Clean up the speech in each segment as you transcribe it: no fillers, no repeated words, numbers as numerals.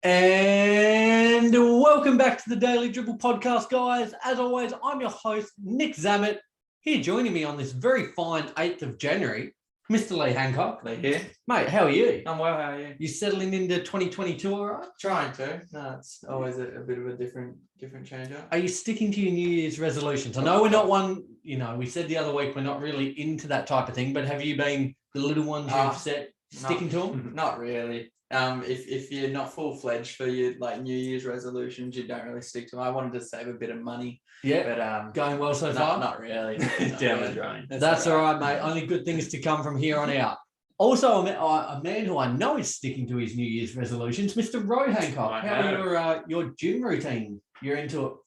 And welcome back to the Daily Dribble podcast, guys. As always, I'm your host, Nick Zammit. Here joining me on this very fine 8th of January, Mr. Lee Hancock. Lee here. Mate, how are you? I'm well, how are you? You settling into 2022 all right? Trying to. No, it's always a bit of a different change up. Are you sticking to your New Year's resolutions? I know we're not one, we said the other week we're not really into that type of thing, but have you been the little ones you've set sticking to them? Not really. If you're not full-fledged for your New Year's resolutions, you don't really stick to them. I wanted to save a bit of money. Yeah, but going well so far? Not really. Down the drain. That's all right, mate. Only good things to come from here on out. Also, a man who I know is sticking to his New Year's resolutions, Mr. Roy Hancock. How are your gym routine? You're into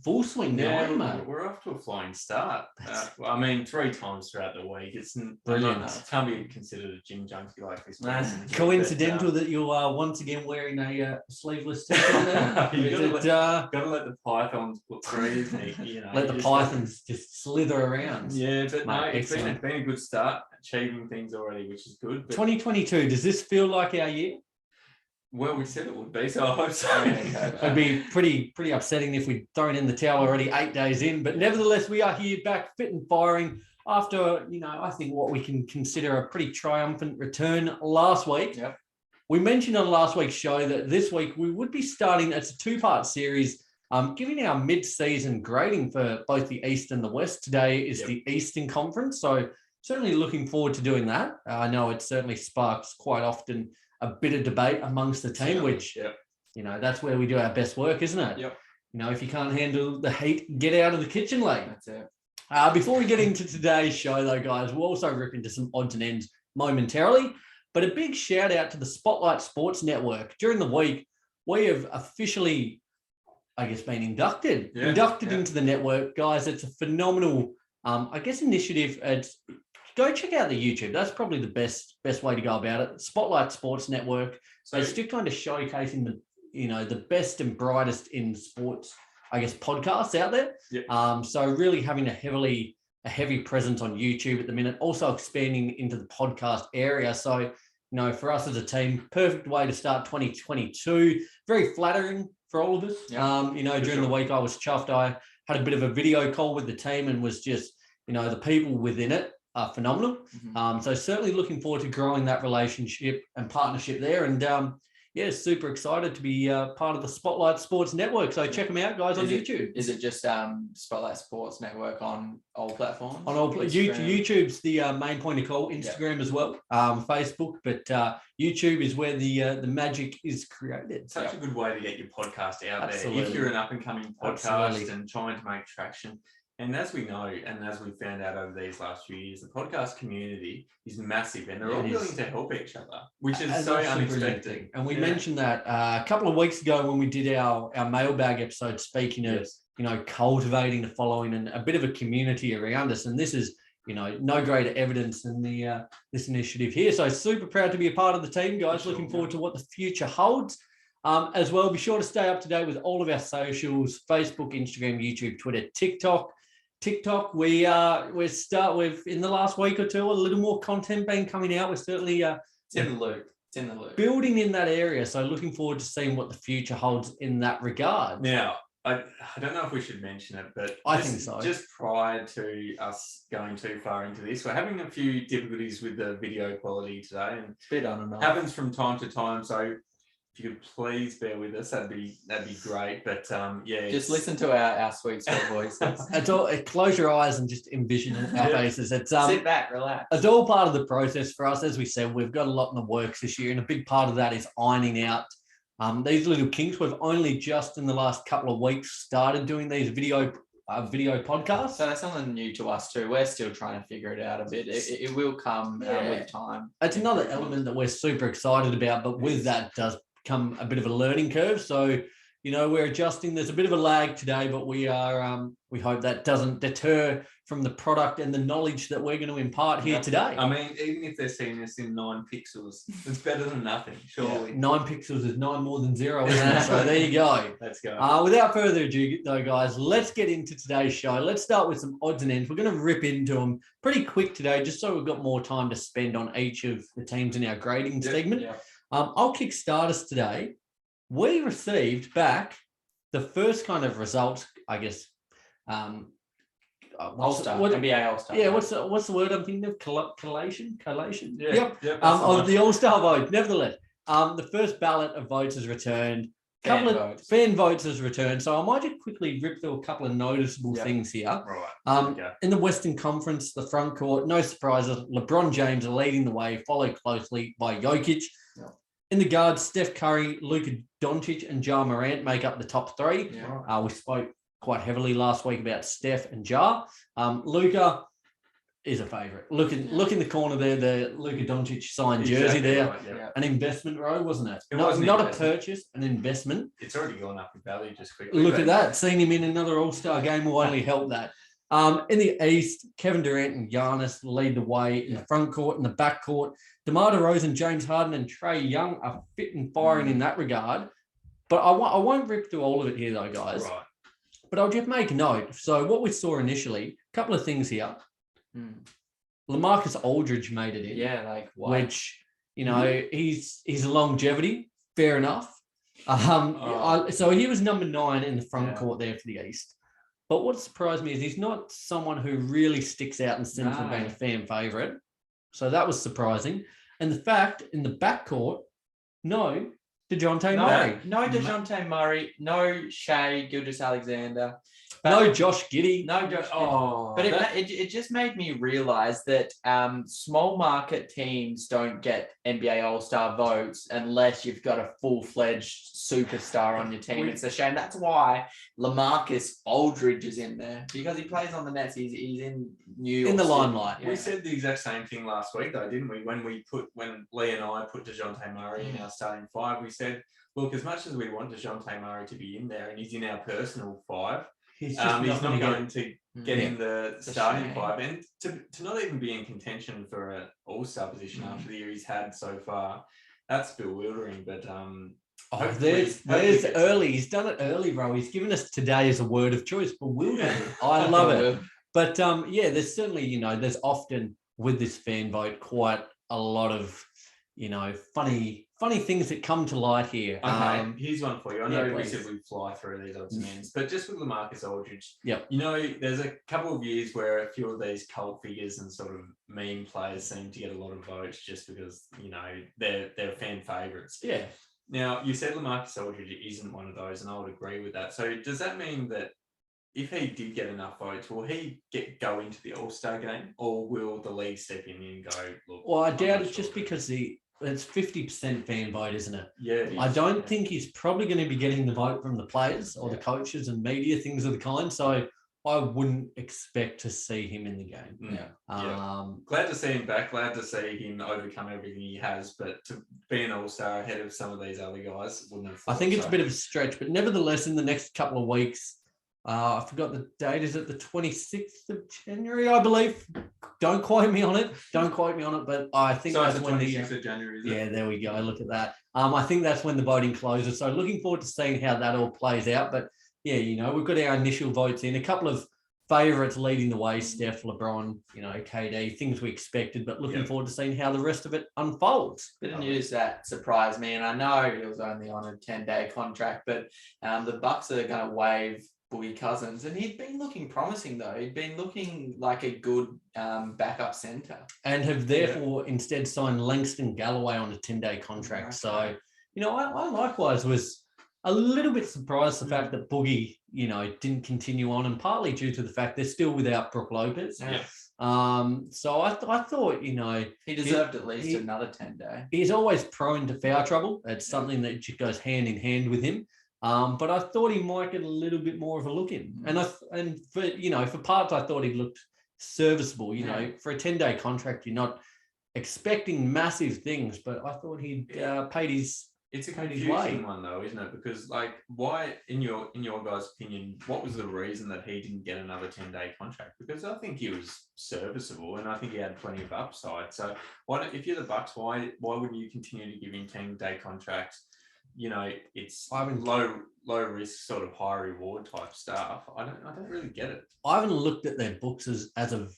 full swing now, aren't you, mate? We're off to a flying start. 3 times throughout the week. It's brilliant. It can't be considered a gym junkie like this. Coincidental that you're once again wearing a sleeveless t-shirt there. You've got to let the pythons put through. Let the pythons just slither around. Yeah, but mate, it's been a good start, achieving things already, which is good. But 2022, does this feel like our year? Well, we said it would be, so I hope so. It'd be pretty upsetting if we'd thrown in the towel already 8 days in. But nevertheless, we are here back fit and firing after, I think what we can consider a pretty triumphant return last week. Yep. We mentioned on last week's show that this week we would be starting, it's a 2-part series, giving our mid-season grading for both the East and the West. Today is the Eastern Conference, so certainly looking forward to doing that. I know it certainly sparks quite often a bit of debate amongst the team, which, that's where we do our best work, isn't it? Yep. If you can't handle the heat, get out of the kitchen, Lee. That's it. Before we get into today's show, though, guys, we'll also rip into some odds and ends momentarily. But a big shout out to the Spotlight Sports Network. During the week, we have officially, been inducted into the network. Guys, it's a phenomenal, initiative. Go check out the YouTube. That's probably the best way to go about it. Spotlight Sports Network. So it's still kind of showcasing the best and brightest in sports, podcasts out there. Yep. So really having a heavy presence on YouTube at the minute, also expanding into the podcast area. So, for us as a team, perfect way to start 2022. Very flattering for all of us. During the week I was chuffed. I had a bit of a video call with the team and was just, the people within it are phenomenal. So certainly looking forward to growing that relationship and partnership there. And super excited to be part of the Spotlight Sports Network. So check them out, guys, on YouTube. Is it just Spotlight Sports Network on all platforms? On all YouTube's the main point of call. Instagram as well, Facebook, but YouTube is where the magic is created. Such a good way to get your podcast out there. If you're an up-and-coming podcast and trying to make traction. And as we know, and as we found out over these last few years, the podcast community is massive and they're all willing to help each other, which is so unexpected. And we mentioned that a couple of weeks ago when we did our mailbag episode, speaking of, cultivating the following and a bit of a community around us. And this is, no greater evidence than this initiative here. So super proud to be a part of the team, guys. Looking forward to what the future holds. As well, be sure to stay up to date with all of our socials: Facebook, Instagram, YouTube, Twitter, TikTok, we've in the last week or two, a little more content been coming out. We're certainly it's in the loop. Building in that area. So looking forward to seeing what the future holds in that regard. Now, I don't know if we should mention it, but I think so. Just prior to us going too far into this, we're having a few difficulties with the video quality today, and it's a bit on and off. Happens from time to time. So if you could please bear with us, that'd be great. But just listen to our sweet voices. It's all. Close your eyes and just envision our faces. It's sit back, relax. It's all part of the process for us. As we said, we've got a lot in the works this year, and a big part of that is ironing out these little kinks. We've only just in the last couple of weeks started doing these video podcasts. So that's something new to us too. We're still trying to figure it out a bit. It will come with time. It's another element that we're super excited about, but with that does come a bit of a learning curve. So, we're adjusting. There's a bit of a lag today, but we are, we hope that doesn't deter from the product and the knowledge that we're going to impart here today. I mean, even if they're seeing this in 9 pixels, it's better than nothing, surely. 9 pixels is 9 more than 0, isn't it? So there you go. Let's go. Without further ado, though, guys, let's get into today's show. Let's start with some odds and ends. We're going to rip into them pretty quick today, just so we've got more time to spend on each of the teams in our grading segment. I'll kick start us today we received back the first kind of results, I guess. All-Star, NBA All-Star. Yeah, what's the word I'm thinking of? Collation? Yep. Of the All-Star vote. Nevertheless, the first ballot of votes is returned. Fan votes is returned. So I might just quickly rip through a couple of noticeable things here. Right. In the Western Conference, the front court, no surprises. LeBron James are leading the way, followed closely by Jokic. Yeah. In the guards, Steph Curry, Luka Doncic, and Ja Morant make up the top three. Yeah. We spoke quite heavily last week about Steph and Ja. Luka is a favourite. Look in the corner there, the Luka Doncic signed jersey there. Right, yeah. An investment row, wasn't it? It not was not a purchase, an investment. It's already gone up in value just quickly. Look at that. Seeing him in another All-Star game will only help that. In the East, Kevin Durant and Giannis lead the way in the front court and the back court. DeMar DeRozan, James Harden, and Trae Young are fit and firing in that regard. But I won't rip through all of it here, though, guys. Right. But I'll just make a note. So what we saw initially, a couple of things here. Lamarcus Aldridge made it in. Yeah, like what? Which, he's longevity, fair enough. So he was number 9 in the front court there for the East. But what surprised me is he's not someone who really sticks out and seems to be a fan favourite. So that was surprising. And the fact in the backcourt, no DeJounte Murray. No DeJounte Murray. No Shai Gilgeous-Alexander. No Josh Giddey. No Josh Giddey. But it just made me realise that small market teams don't get NBA All-Star votes unless you've got a full-fledged superstar on your team. It's a shame. That's why Lamarcus Aldridge is in there, because he plays on the Nets. He's in New York. In the limelight. Yeah. We said the exact same thing last week, though, didn't we? When Lee and I put DeJounte Murray in our starting 5, we said, look, as much as we want DeJounte Murray to be in there and he's in our personal 5, he's not going to get in the starting 5, and to not even be in contention for an All-Star position after the year he's had so far, that's bewildering. But there's early. He's done it early, bro. He's given us today as a word of choice. Bewildering. I love it. But there's certainly, there's often with this fan vote quite a lot of, funny things that come to light here. Okay, here's one for you. I know we said we'd fly through these odds and ends, but just with Lamarcus Aldridge, there's a couple of years where a few of these cult figures and sort of meme players seem to get a lot of votes just because, they're fan favourites. Yeah. Now, you said Lamarcus Aldridge isn't one of those, and I would agree with that. So does that mean that if he did get enough votes, will he go into the All-Star game, or will the league step in and go, look? Well, I doubt it just because it's 50% fan vote, isn't it? Yeah. I don't think he's probably going to be getting the vote from the players or the coaches and media, things of the kind. So I wouldn't expect to see him in the game. Glad to see him back. Glad to see him overcome everything he has. But to be an All-Star ahead of some of these other guys, wouldn't have thought. I think it's a bit of a stretch, but nevertheless, in the next couple of weeks, I forgot the date. Is it the 26th of January, I believe? Don't quote me on it. But I think that's when the 26th of January. Is it? Yeah, there we go. Look at that. I think that's when the voting closes. So looking forward to seeing how that all plays out. But yeah, we've got our initial votes in. A couple of favourites leading the way: Steph, LeBron, KD, things we expected. But looking forward to seeing how the rest of it unfolds. Bit of news that surprised me, and I know he was only on a 10-day contract, but the Bucks are going to waive Boogie Cousins, and he'd been looking promising though. He'd been looking like a good backup centre, and have therefore instead signed Langston Galloway on a 10-day contract. Okay. So I likewise was a little bit surprised the fact that Boogie didn't continue on, and partly due to the fact they're still without Brook Lopez. Yeah. So I thought he deserved at least another 10-day. He's always prone to foul trouble. It's something that just goes hand in hand with him. But I thought he might get a little bit more of a look in, and for parts I thought he looked serviceable. For a 10-day contract, you're not expecting massive things, but I thought he'd paid his. It's a confusing one though, isn't it? Because why, in your guys' opinion, what was the reason that he didn't get another 10-day contract? Because I think he was serviceable, and I think he had plenty of upside. So if you're the Bucks, why wouldn't you continue to give him 10-day contracts? It's low risk, sort of high reward type stuff. I don't really get it. I haven't looked at their books as of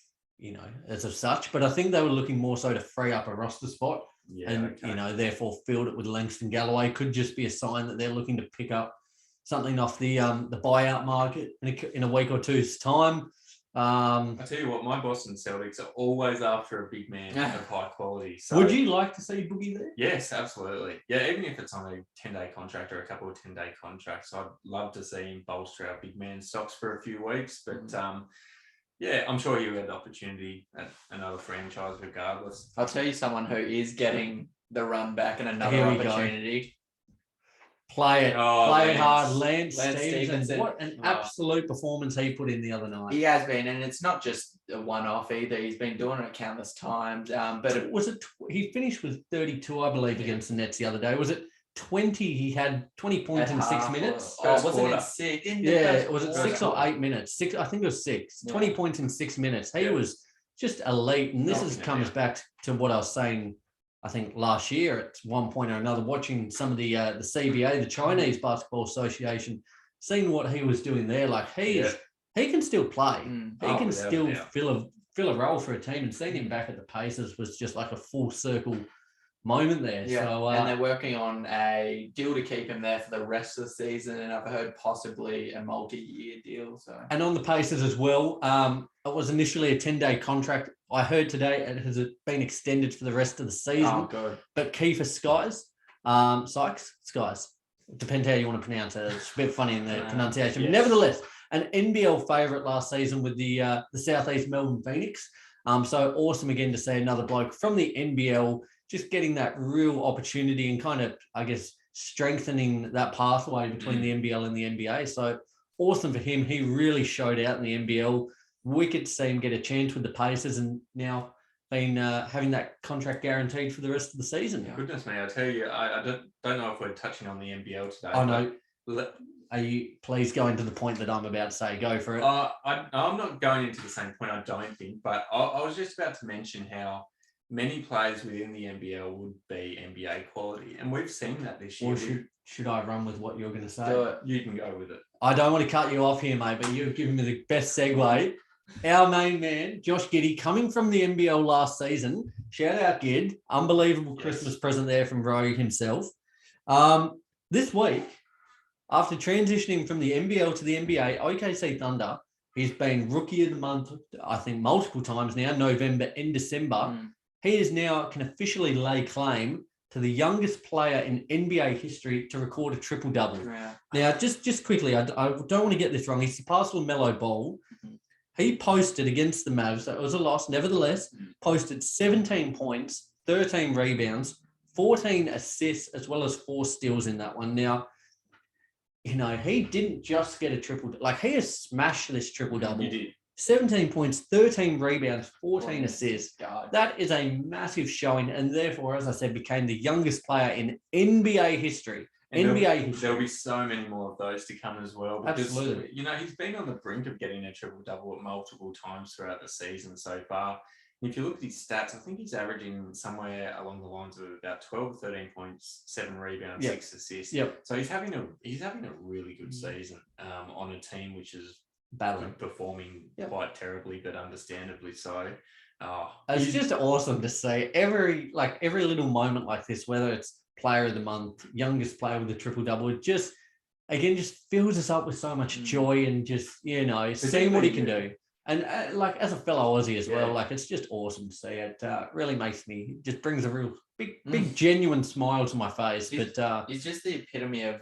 such, but I think they were looking more so to free up a roster spot therefore filled it with Langston Galloway. Could just be a sign that they're looking to pick up something off the buyout market in a week or two's time. I tell you what, my Boston Celtics are always after a big man of high quality. So, would you like to see Boogie there? Yes, absolutely. Yeah, even if it's on a 10-day contract or a couple of 10-day contracts, I'd love to see him bolster our big man stocks for a few weeks. But I'm sure he'll get the opportunity at another franchise regardless. I'll tell you someone who is getting the run back and another opportunity. Play it hard. Lance Stevenson. What an absolute performance he put in the other night. He has been, and it's not just a one-off either. He's been doing it countless times. He finished with 32, I believe, against the Nets the other day. Was it 20? He had 20 points in 6 minutes. Wasn't it 6? Was it 6 or 8 minutes? 6. I think it was 6. Yeah. 20 points in 6 minutes. He was just elite, and this comes back to what I was saying. I think last year at one point or another, watching some of the CBA, the Chinese Basketball Association, seeing what he was doing there, like he can still play. He can still fill a role for a team. And seeing him back at the Pacers was just like a full circle moment there. Yeah. So, and they're working on a deal to keep him there for the rest of the season, and I've heard possibly a multi-year deal. So, and on the Pacers as well, it was initially a 10-day contract. I heard today it has been extended for the rest of the season. Oh, good. But Kiefer Skies, depends how you want to pronounce it. It's a bit funny in the pronunciation. Yes. Nevertheless, an NBL favourite last season with the Southeast Melbourne Phoenix. So awesome again to see another bloke from the NBL just getting that real opportunity and kind of, I guess, strengthening that pathway between the NBL and the NBA. So awesome for him. He really showed out in the NBL. Wicked to see him get a chance with the Pacers and now been having that contract guaranteed for the rest of the season. Goodness me, I tell you, I don't know if we're touching on the NBL today. Oh, no. Are you please going to the point that I'm about to say? Go for it. I'm not going into the same point, I don't think, but I was just about to mention how many players within the NBL would be NBA quality, and we've seen that this year. Well, should I run with what you're going to say? Do it. You can go with it. I don't want to cut you off here, mate, but you've given me the best segue. Our main man, Josh Giddey, coming from the NBL last season. Shout out, Gid. Unbelievable Christmas present there from Rogue himself. This week, after transitioning from the NBL to the NBA, OKC Thunder, he's been Rookie of the Month, I think, multiple times now, November and December. He is now can officially lay claim to the youngest player in NBA history to record a triple-double. Yeah. Now, just quickly, I don't want to get this wrong. He surpassed LaMelo Ball. He posted against the Mavs, so it was a loss, nevertheless, posted 17 points, 13 rebounds, 14 assists, as well as 4 steals in that one. Now, he didn't just get a triple, like he has smashed this triple-double. He did. 17 points, 13 rebounds, 14 assists. God. That is a massive showing, and therefore, as I said, became the youngest player in NBA history. There'll be so many more of those to come as well. Because, absolutely. He's been on the brink of getting a triple-double multiple times throughout the season so far. If you look at his stats, I think he's averaging somewhere along the lines of about 12 or 13 points, 7 rebounds, 6 assists. Yep. So he's having a really good season on a team which is performing quite terribly, but understandably so. It's just awesome to see every little moment like this, whether it's Player of the Month, youngest player with a triple-double, it just fills us up with so much joy and just, seeing what he can do. And as a fellow Aussie as well, it's just awesome to see it. Really makes me, just brings a real big genuine smile to my face. He's just the epitome of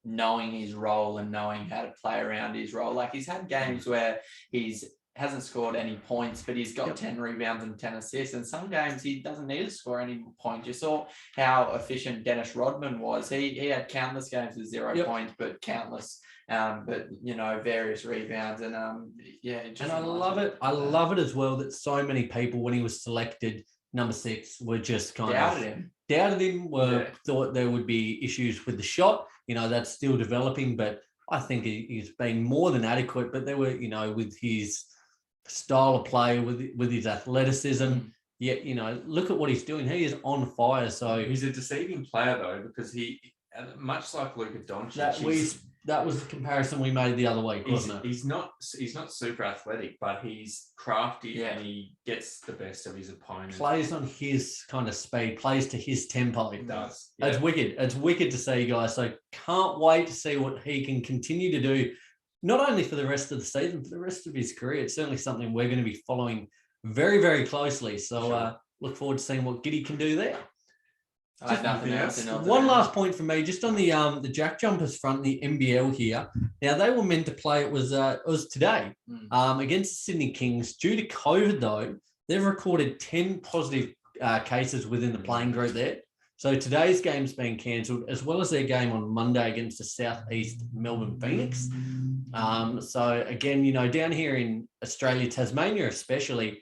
knowing his role and knowing how to play around his role. Like he's had games where he's hasn't scored any points, but he's got 10 rebounds and 10 assists. And some games he doesn't need to score any points. You saw how efficient Dennis Rodman was. He had countless games with 0 points, but countless, various rebounds. And I love it. I love it as well that so many people, when he was selected number 6, were just doubted him, thought there would be issues with the shot. That's still developing, but I think he's been more than adequate. But there were, with his style of play, with his athleticism, look at what he's doing. He is on fire. So he's a deceiving player though, because he, much like Luka Doncic, that was the comparison we made the other week, wasn't it? He's not super athletic, but he's crafty and he gets the best of his opponent. Plays on his kind of speed, plays to his tempo. It does. Yeah. It's wicked. It's wicked to see, guys. So can't wait to see what he can continue to do, not only for the rest of the season, for the rest of his career. It's certainly something we're going to be following very, very closely. So look forward to seeing what Giddy can do there. Nothing else. One last point from me, just on the Jack Jumpers front, the NBL here. Now they were meant to play. It was today against the Sydney Kings. Due to COVID, though, they've recorded 10 positive cases within the playing group there. So today's game's been cancelled, as well as their game on Monday against the Southeast Melbourne Phoenix. So again, down here in Australia, Tasmania especially,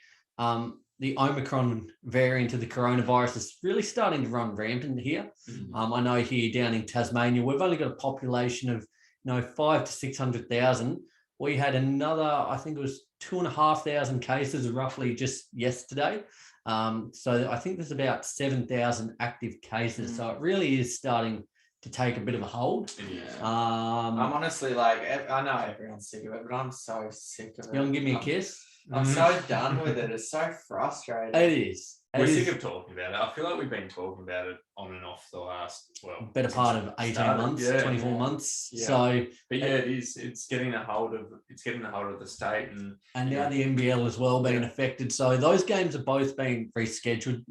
the Omicron variant of the coronavirus is really starting to run rampant here. I know here down in Tasmania, we've only got a population of 500,000 to 600,000. We had another, I think it was 2,500 cases roughly just yesterday. So I think there's about 7,000 active cases. So it really is starting to take a bit of a hold. Yeah. I'm honestly I know everyone's sick of it, but I'm so sick of it. You want to give me a kiss? I'm so done with it. It's so frustrating. It is. We're sick of talking about it. I feel like we've been talking about it on and off the last, better part of 18 months, 24 months. Yeah. So, but it is. It's getting a hold of. It's getting a hold of the state, and now the NBL as well being affected. So those games have both been rescheduled.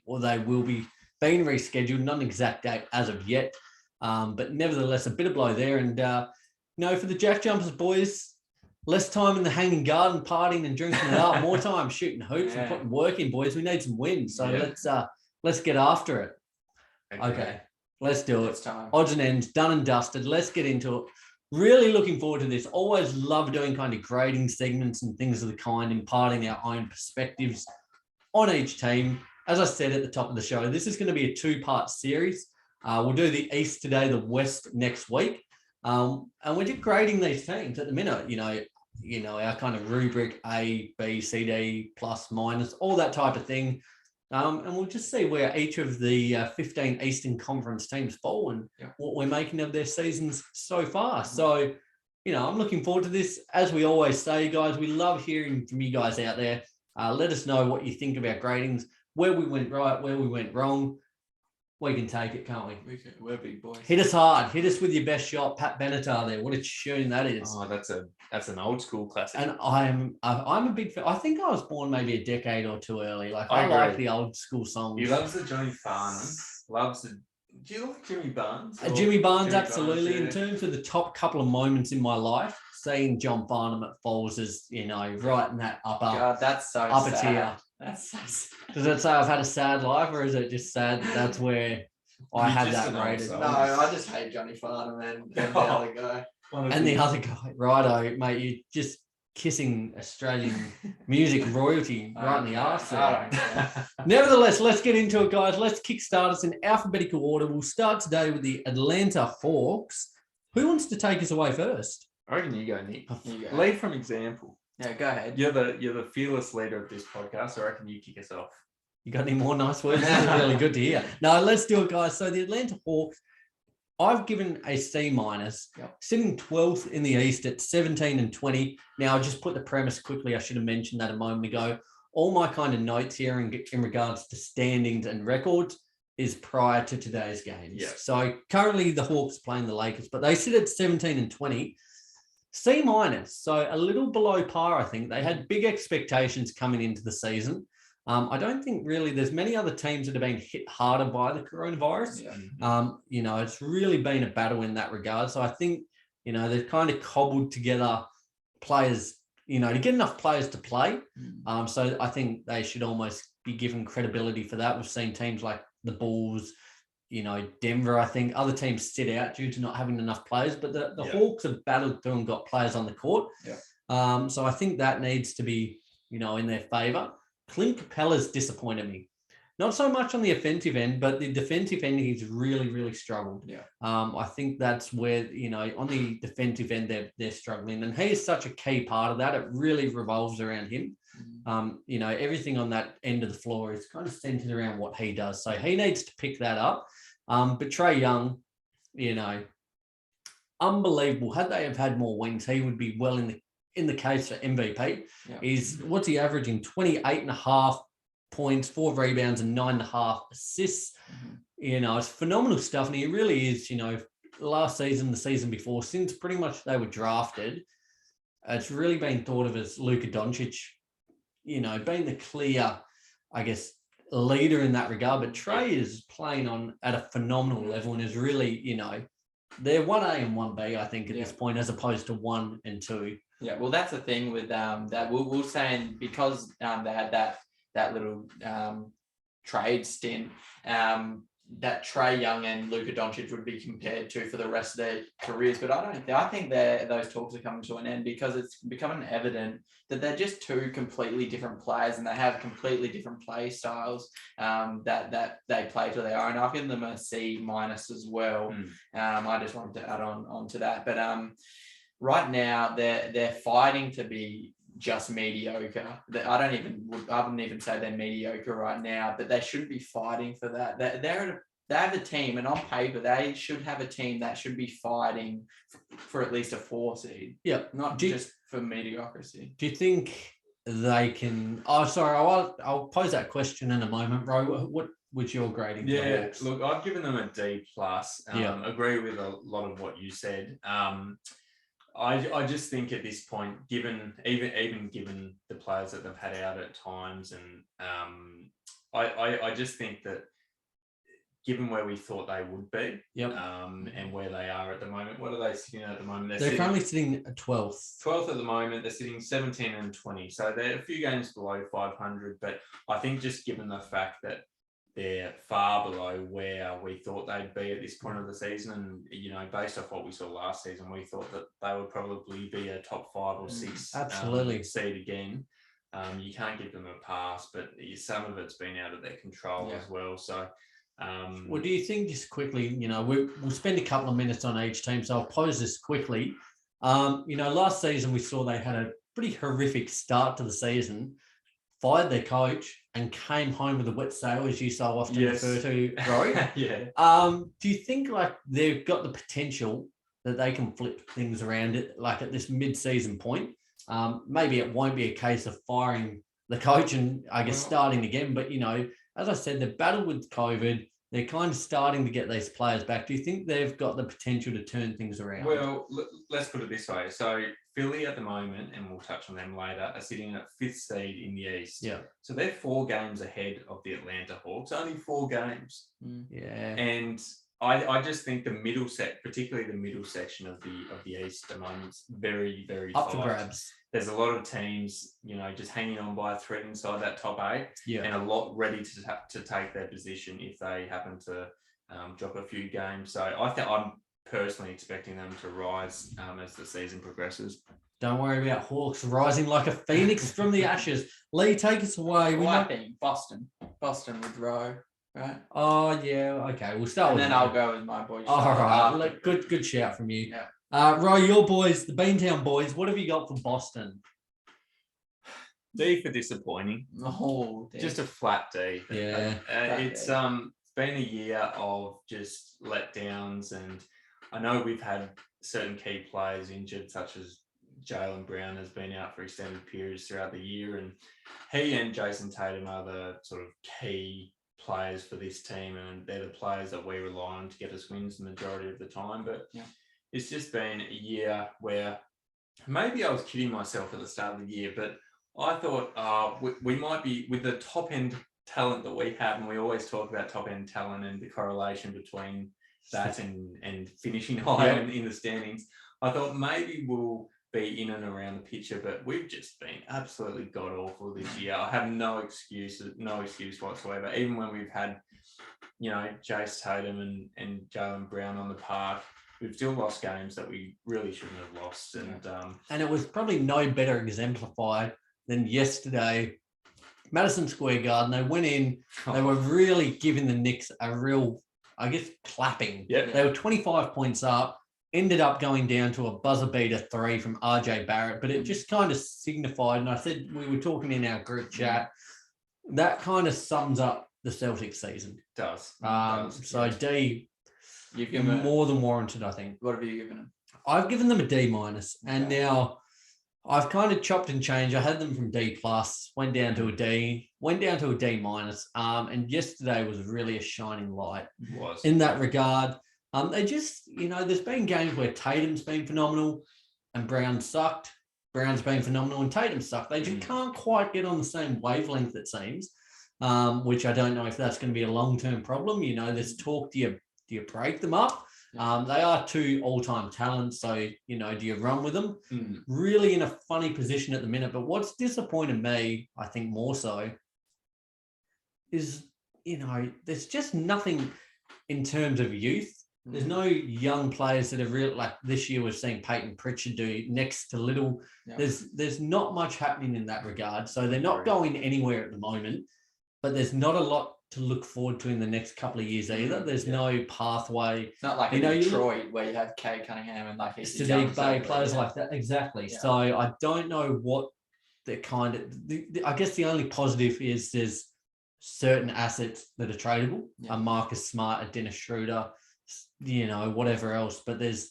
Or they will be being rescheduled. Not an exact date as of yet, but nevertheless a bit of blow there. And for the Jack Jumpers boys, less time in the hanging garden, partying and drinking it up. More time shooting hoops and putting work in, boys. We need some wins. So let's get after it. Okay, let's do it. It's time. Odds and ends, done and dusted. Let's get into it. Really looking forward to this. Always love doing kind of grading segments and things of the kind, imparting our own perspectives on each team. As I said at the top of the show, this is going to be a 2-part series. We'll do the East today, the West next week. And we're just grading these teams at the minute, our kind of rubric A, B, C, D, plus, minus, all that type of thing. And we'll just see where each of the 15 Eastern Conference teams fall and what we're making of their seasons so far. So, I'm looking forward to this. As we always say, guys, we love hearing from you guys out there. Let us know what you think of our gradings, where we went right, where we went wrong. We can take it, can't we? We're big boys. Hit us hard. Hit us with your best shot. Pat Benatar there. What a tune that is. Oh, that's an old school classic. And I'm a big fan. I think I was born maybe a decade or two early. I like the old school songs. He loves the Johnny Farnham. Do you like Jimmy Barnes? Jimmy Barnes, absolutely. Barnes, in terms of the top couple of moments in my life, seeing John Farnham at Falls is, right in that upper that's so upper sad. tier. That's so sad. Does that say I've had a sad life, or is it just sad that's where I had that rated? No, I just hate Johnny Farnham and the other guy. And the other guy, righto, mate, you're just kissing Australian music royalty right in the arse. Nevertheless, let's get into it, guys. Let's kickstart us in alphabetical order. We'll start today with the Atlanta Hawks. Who wants to take us away first? I reckon you go, Nick. You go. Lead from example. Yeah, go ahead. You're the fearless leader of this podcast, so I reckon you kick us off. You got any more nice words? This is really good to hear. No, let's do it, guys. So the Atlanta Hawks, I've given a C-, sitting 12th in the East at 17-20. Now, I'll just put the premise quickly. I should have mentioned that a moment ago. All my kind of notes here in regards to standings and records is prior to today's games. Yeah. So currently the Hawks playing the Lakers, but they sit at 17-20. C-, so a little below par, I think. They had big expectations coming into the season. I don't think really there's many other teams that have been hit harder by the coronavirus. Yeah. It's really been a battle in that regard. So I think, they've kind of cobbled together players, to get enough players to play. So I think they should almost be given credibility for that. We've seen teams like the Bulls, Denver, I think other teams sit out due to not having enough players, but the Hawks have battled through and got players on the court. Yeah. So I think that needs to be, in their favor. Clint Capella's disappointed me. Not so much on the offensive end, but the defensive end, he's really, really struggled. Yeah. I think that's where, on the defensive end, they're struggling. And he is such a key part of that. It really revolves around him. Everything on that end of the floor is kind of centered around what he does. So he needs to pick that up. But Trae Young, unbelievable. Had they have had more wins, he would be well in the case for MVP. What's he averaging? 28.5 points, 4 rebounds, and 9.5 assists. It's phenomenal stuff. And he really is, last season, the season before, since pretty much they were drafted, it's really been thought of as Luka Doncic, being the clear, I guess, leader in that regard. But Trey is playing at a phenomenal level and is really, they're 1A and 1B, I think, at this point, as opposed to 1 and 2. Yeah, well, that's the thing with that we're saying, because they had that little trade stint, that Trae Young and Luka Doncic would be compared to for the rest of their careers. But I think those talks are coming to an end, because it's becoming evident that they're just two completely different players, and they have completely different play styles that they play to their own. I've given them a C- as well. I just wanted to add on to that. But right now they're fighting to be just mediocre. I wouldn't even say they're mediocre right now, but they should be fighting for that. They have a team, and on paper they should have a team that should be fighting for at leleast a 4 seed. Yeah, not just for mediocrity. Do you think they can? Oh, sorry, I'll pose that question in a moment, bro. What was your grading? Yeah, look, I've given them a D+. Agree with a lot of what you said. I just think at this point, given the players that they've had out at times, and I just think that given where we thought they would be, and where they are at the moment, what are they sitting at the moment? They're currently sitting at 12th. 12th at the moment. They're sitting 17 and 20, so they're a few games below 500. But I think just given the fact that they're far below where we thought they'd be at this point of the season, and based off what we saw last season, we thought that they would probably be a top 5 or 6 seed again. You can't give them a pass, but some of it's been out of their control as well. So, well, do you think, just quickly, we'll spend a couple of minutes on each team, so I'll pose this quickly. Last season we saw they had a pretty horrific start to the season, fired their coach, and came home with a wet sail, as you so often refer to, bro. Do you think they've got the potential that they can flip things around at this mid-season point? Maybe it won't be a case of firing the coach and I guess starting again, but as I said, they've battled with COVID. They're kind of starting to get these players back. Do you think they've got the potential to turn things around? Well, let's put it this way. So Philly at the moment, and we'll touch on them later, are sitting at 5th seed in the East. Yeah. So they're 4 games ahead of the Atlanta Hawks. Only 4 games. Yeah. And I just think particularly the middle section of the East at the moment, is very, very up tight. for grabs. There's a lot of teams, just hanging on by a thread inside that top 8, and a lot ready to take their position if they happen to drop a few games. So I'm personally expecting them to rise as the season progresses. Don't worry about Hawks rising like a phoenix from the ashes. Lee, take us away. I think Boston would row. Right. Oh yeah. Okay. We'll start. And then I'll go with my boys. All right. Good shout from you. Yeah. Roy, your boys, the Beantown boys. What have you got for Boston? D for disappointing. Oh, just a flat D. Yeah. It's been a year of just letdowns, and I know we've had certain key players injured, such as Jaylen Brown has been out for extended periods throughout the year, and he and Jason Tatum are the sort of key players for this team, and they're the players that we rely on to get us wins the majority of the time. But it's just been a year where maybe I was kidding myself at the start of the year, but I thought we might be, with the top end talent that we have, and we always talk about top end talent and the correlation between that and finishing high in the standings. I thought maybe we'll be in and around the picture, but we've just been absolutely god awful this year. I have no excuse whatsoever. Even when we've had, Jace Tatum and Jaylen Brown on the park, we've still lost games that we really shouldn't have lost. And it was probably no better exemplified than yesterday, Madison Square Garden. They went in, they were really giving the Knicks a real, I guess, clapping. Yep. They were 25 points up. Ended up going down to a buzzer beater 3 from RJ Barrett, but it just kind of signified, and I said we were talking in our group chat, that kind of sums up the Celtics season. It does. So D, you've given more than warranted, I think. What have you given him? I've given them a D minus, and now I've kind of chopped and changed. I had them from D plus, went down to a D, went down to a D minus. And yesterday was really a shining light in that regard. They just, there's been games where Tatum's been phenomenal and Brown sucked. Brown's been phenomenal and Tatum sucked. They just can't quite get on the same wavelength, it seems, which I don't know if that's going to be a long-term problem. There's talk, do you break them up? They are two all-time talents, so, do you run with them? Really in a funny position at the minute. But what's disappointed me, I think more so, is, there's just nothing in terms of youth. There's no young players that have really, like this year we've seen Peyton Pritchard do next to little. There's not much happening in that regard. So they're not going anywhere at the moment, but there's not a lot to look forward to in the next couple of years either. There's no pathway. It's not like Detroit where you have Kay Cunningham and like Sadiq Bay, players like that. Exactly. Yeah. So I don't know what they're kind of, I guess the only positive is there's certain assets that are tradable. A Marcus Smart, a Dennis Schroeder, whatever else, but there's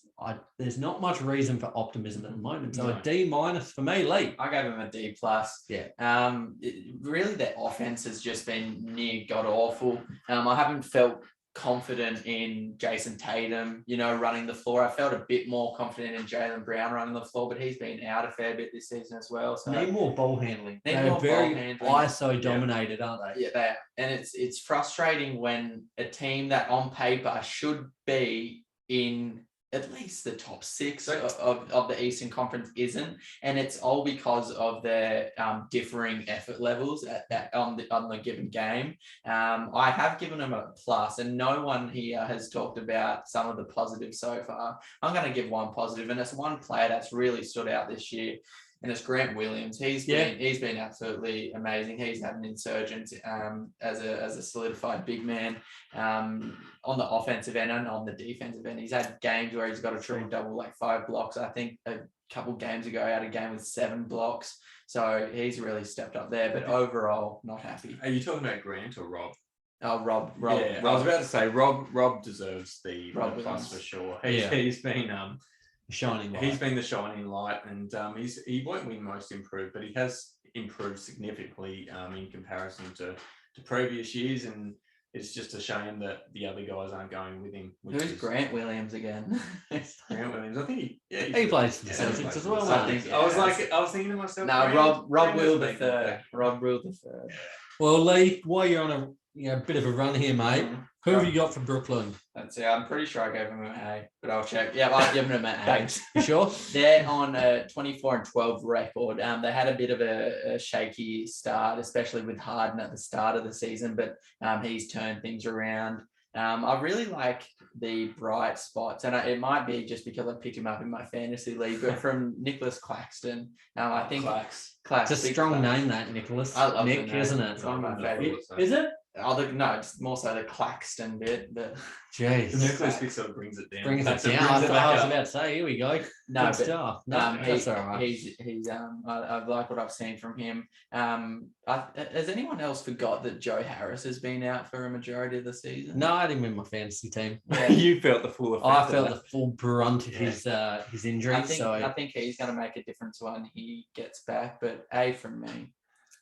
not much reason for optimism at the moment. So a D minus for me, Lee. I gave him a D plus. Yeah. Really, their offense has just been near god awful. I haven't felt confident in Jason Tatum, running the floor. I felt a bit more confident in Jaylen Brown running the floor, but he's been out a fair bit this season as well. So need more ball handling. They're very ISO dominated, aren't they? Yeah, they are. And it's frustrating when a team that on paper should be in at least the top 6 of the Eastern Conference isn't, and it's all because of their differing effort levels on the given game. I have given them a plus, and no one here has talked about some of the positives so far. I'm going to give one positive, and it's one player that's really stood out this year, and it's Grant Williams. He's been absolutely amazing. He's had an insurgent as a solidified big man on the offensive end and on the defensive end. He's had games where he's got a triple double, like 5 blocks. I think a couple games ago, I had a game with 7 blocks. So he's really stepped up there. But overall, not happy. Are you talking about Grant or Rob? Oh, Rob. Yeah, Rob. I was about to say Rob deserves the plus for sure. He's been shining light. He's been the shining light, and he won't win most improved, but he has improved significantly in comparison to previous years, and it's just a shame that the other guys aren't going with him. Who's Grant Williams again? Grant Williams. I think he plays for the Celtics as well. I was thinking to myself. No, Rob Will the third. Rob Will the third. Well, Lee, while you're on a bit of a run here, mate, who have you got for Brooklyn? Let's see. I'm pretty sure I gave them an A, but I'll check. Yeah, I've given them an A. Thanks. You sure? They're on a 24-12 record. They had a bit of a shaky start, especially with Harden at the start of the season, but he's turned things around. I really like the bright spots, and it might be just because I picked him up in my fantasy league, but from Nicholas Claxton. I think Clax. It's a strong name, that Nicholas. I love Nick, isn't it? It's one of my favorites. Is it? No, it's more so the Claxton bit, but jeez, the Nicholas bit sort of brings it down. I was about to say, here we go. No, good stuff. No, that's all right. He's I like what I've seen from him. Has anyone else forgot that Joe Harris has been out for a majority of the season? No, I didn't win my fantasy team. Yeah. You felt the full effect. I felt the full brunt of his injury. I think he's going to make a difference when he gets back. But A from me.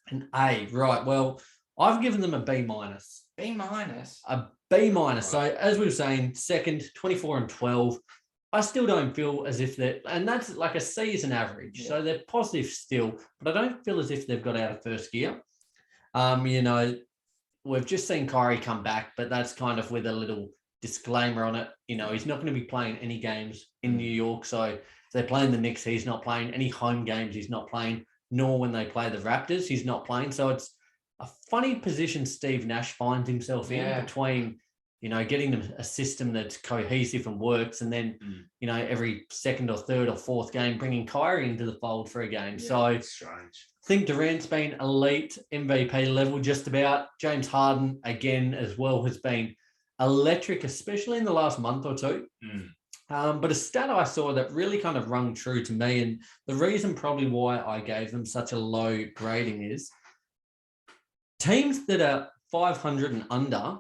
An A, right? Well, I've given them a B minus. B minus. A B minus. So as we were saying, second, 24-12. I still don't feel as if they're, and that's like a season average. Yeah. So they're positive still, but I don't feel as if they've got out of first gear. We've just seen Kyrie come back, but that's kind of with a little disclaimer on it. He's not going to be playing any games in New York. So if they're playing the Knicks, he's not playing. Any home games, he's not playing. Nor when they play the Raptors, he's not playing. So it's a funny position Steve Nash finds himself in between, getting a system that's cohesive and works, and then, every second or third or fourth game, bringing Kyrie into the fold for a game. Yeah, so it's strange. I think Durant's been elite MVP level just about. James Harden, again, as well, has been electric, especially in the last month or two. But a stat I saw that really kind of rung true to me, and the reason probably why I gave them such a low grading is teams that are 500 and under,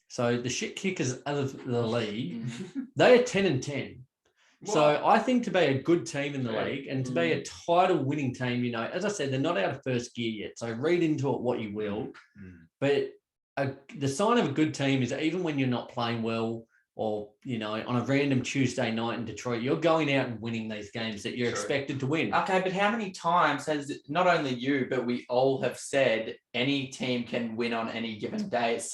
so the shit kickers of the league, they are 10-10. So I think to be a good team in the league and to be a title winning team, you know, as I said, they're not out of first gear yet. So read into it what you will. But the sign of a good team is even when you're not playing well, or, you know, on a random Tuesday night in Detroit, you're going out and winning these games that you're expected to win. Okay, but how many times has not only you, but we all have said any team can win on any given day? It's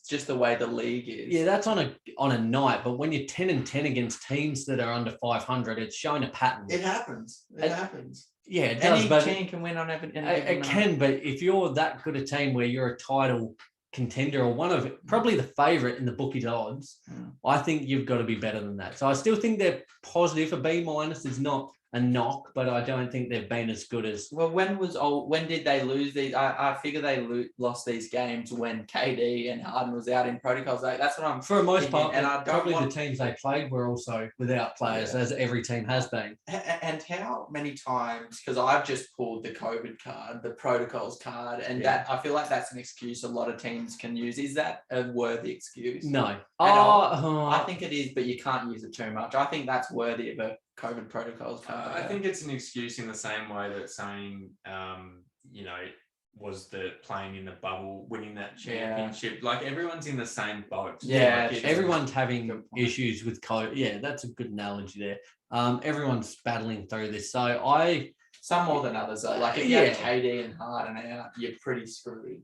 just the way the league is. Yeah, that's on a night, but when you're 10-10 against teams that are under 500, it's showing a pattern. It happens. It happens. Yeah, it does. Any team can win on every it can, but if you're that good a team where you're a title contender or one of probably the favorite in the bookies odds, I think you've got to be better than that. So I still think they're positive. A B- is not a knock, but I don't think they've been as good as. Well, when did they lose these? I figure they lost these games when KD and Harden was out in protocols. That's what I'm for the most part. And I don't the teams they played were also without players, as every team has been. And how many times? Because I've just pulled the COVID card, the protocols card, and that I feel like that's an excuse a lot of teams can use. Is that a worthy excuse? No, I think it is, but you can't use it too much. I think that's worthy of a COVID protocols card. I think it's an excuse in the same way that saying, you know, was the playing in the bubble, winning that championship. Like everyone's in the same boat. Yeah, like everyone's having issues with COVID. Yeah, that's a good analogy there. Everyone's battling through this. So some more than others. Like if you have KD and Harden out, you're pretty screwed.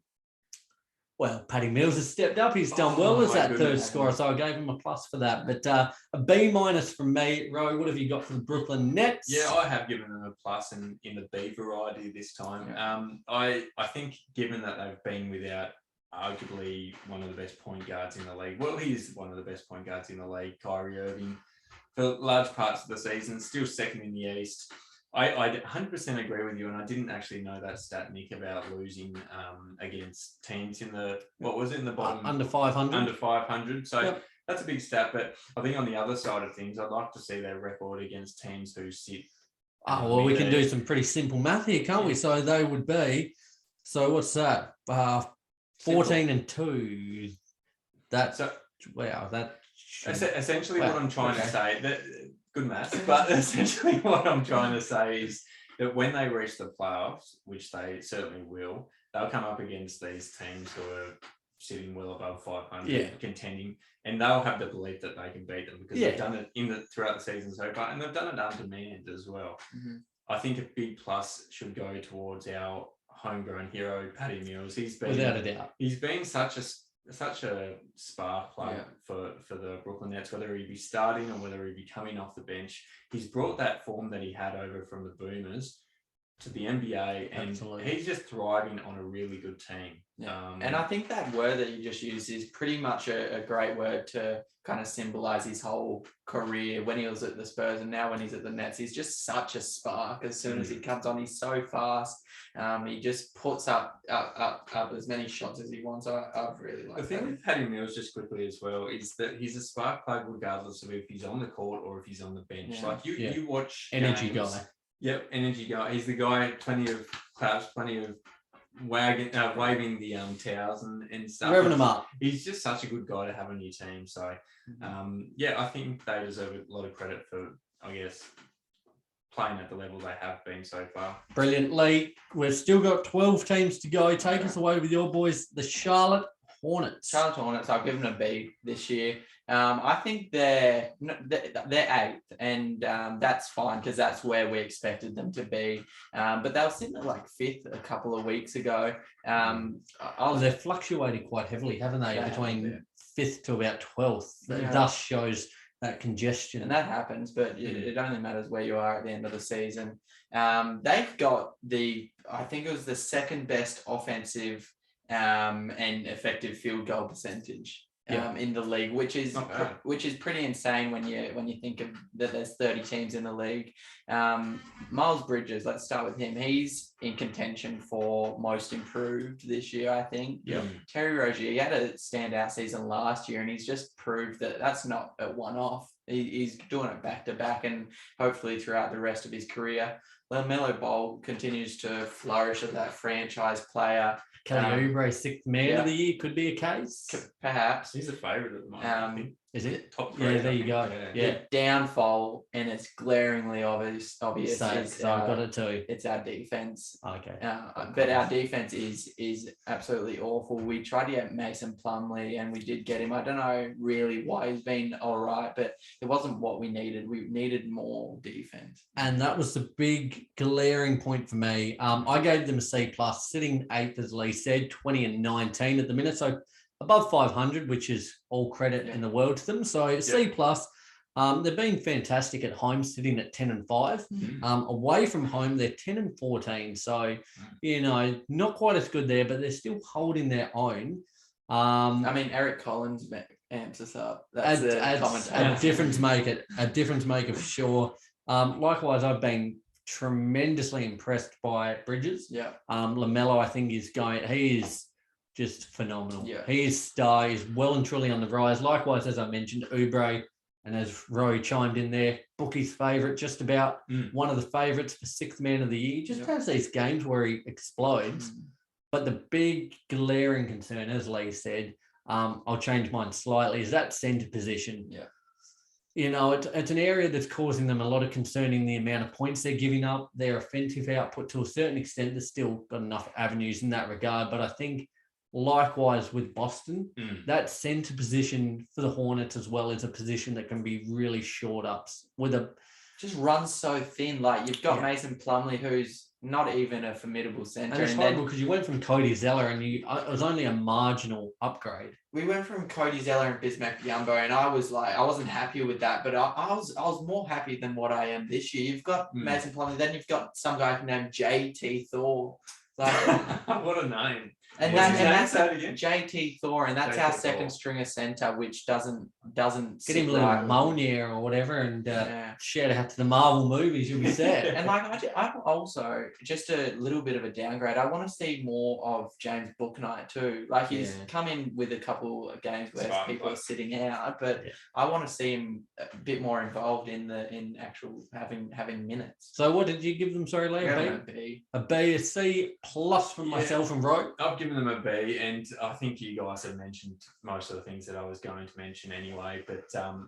Well, Patty Mills has stepped up. He's done well as that third scorer, so I gave him a plus for that. But a B- from me. Ro, what have you got for the Brooklyn Nets? Yeah, I have given them a plus in the B variety this time. I think given that they've been without arguably one of the best point guards in the league, well, he's one of the best point guards in the league, Kyrie Irving, for large parts of the season, still second in the East. I 100% agree with you, and I didn't actually know that stat, Nick, about losing against teams in the bottom under 500. Under 500. So that's a big stat. But I think on the other side of things, I'd like to see their record against teams who sit. Oh well, we can do some pretty simple math here, can't we? So they would be. So what's that? 14-2. That's wow. That essentially what I'm trying to say. That. Good maths, but essentially what I'm trying to say is that when they reach the playoffs, which they certainly will, they'll come up against these teams who are sitting well above 500, contending, and they'll have the belief that they can beat them because they've done it throughout the season so far, and they've done it on demand as well. I think a big plus should go towards our homegrown hero, Patty Mills. He's been without a doubt. He's been such a spark plug for the Brooklyn Nets, whether he be starting or whether he be coming off the bench. He's brought that form that he had over from the Boomers to the NBA, and he's just thriving on a really good team. And I think that word that you just used is pretty much a great word to kind of symbolize his whole career when he was at the Spurs and now when he's at the Nets. He's just such a spark. As soon as he comes on, he's so fast. He just puts up as many shots as he wants. I've really liked the thing with Patty Mills, just quickly as well, is that he's a spark plug regardless of if he's on the court or if he's on the bench. Like you watch energy games, guy. Yep, energy guy. He's the guy. Plenty of claps, plenty of waving the towels and stuff. Revving them up. He's just such a good guy to have on your team. So, I think they deserve a lot of credit for, I guess, playing at the level they have been so far. Brilliantly. We've still got 12 teams to go. Take us away with your boys, the Charlotte Hornets. I've given a B this year. I think they're 8th, and that's fine because that's where we expected them to be. But they were sitting at like 5th a couple of weeks ago. They've fluctuated quite heavily, haven't they? Between 5th to about 12th. That thus shows that congestion. And that happens, but it only matters where you are at the end of the season. They've got I think it was the second best offensive and effective field goal percentage in the league, which is pretty insane when you think of that there's 30 teams in the league. Miles Bridges, let's start with him. He's in contention for most improved this year, I think. Terry Rozier, he had a standout season last year, and he's just proved that that's not a one-off. He's doing it back to back, and hopefully throughout the rest of his career. LaMelo Ball continues to flourish as that franchise player. Kelly Oubre, 6th man of the year, could be a case. Perhaps. He's a favourite at the moment. Is it? Top 3. Yeah, there you go. Yeah. The downfall, and it's glaringly obvious. So I've got to tell you. It's our defense. Okay. But our defense is absolutely awful. We tried to get Mason Plumlee, and we did get him. I don't know really why he's been all right, but it wasn't what we needed. We needed more defense. And that was the big glaring point for me. I gave them a C+, sitting 8th, as Lee said, 20-19 at the minute. So above 500, which is all credit in the world to them. So C+. They've been fantastic at home, sitting at 10-5. Away from home, they're 10-14. So, not quite as good there, but they're still holding their own. I mean, Eric Collins amps us up. That's a difference maker. A difference maker for sure. Likewise, I've been tremendously impressed by Bridges. Yeah. LaMelo, I think, he is just phenomenal. Yeah. He is star. He's well and truly on the rise. Likewise, as I mentioned, Oubre, and as Roy chimed in there, Bookie's favourite, just about one of the favourites for 6th man of the year. He just has these games where he explodes. But the big glaring concern, as Lee said, I'll change mine slightly, is that centre position. Yeah. It's an area that's causing them a lot of concern in the amount of points they're giving up, their offensive output to a certain extent. They've still got enough avenues in that regard. But I think likewise with Boston, that centre position for the Hornets as well is a position that can be really short ups with just runs so thin. Like you've got Mason Plumlee, who's not even a formidable centre. And it's horrible because you went from Cody Zeller and it was only a marginal upgrade. We went from Cody Zeller and Bismack Biyombo, and I wasn't happy with that, but I was more happy than what I am this year. You've got Mason Plumlee, then you've got some guy named JT Thor. What a name. And that's JT Thor, and that's our second stringer centre, which doesn't get him a little Monier or whatever, and shout out to the Marvel movies, you'll be set. And I'm also just a little bit of a downgrade. I want to see more of James Bouknight too. Like he's come in with a couple of games where people are sitting out, but I want to see him a bit more involved in actual having minutes. So what did you give them? Sorry, Lee? A B. A B, a C plus from myself and Roy. I've given them a B, and I think you guys have mentioned most of the things that I was going to mention anyway. But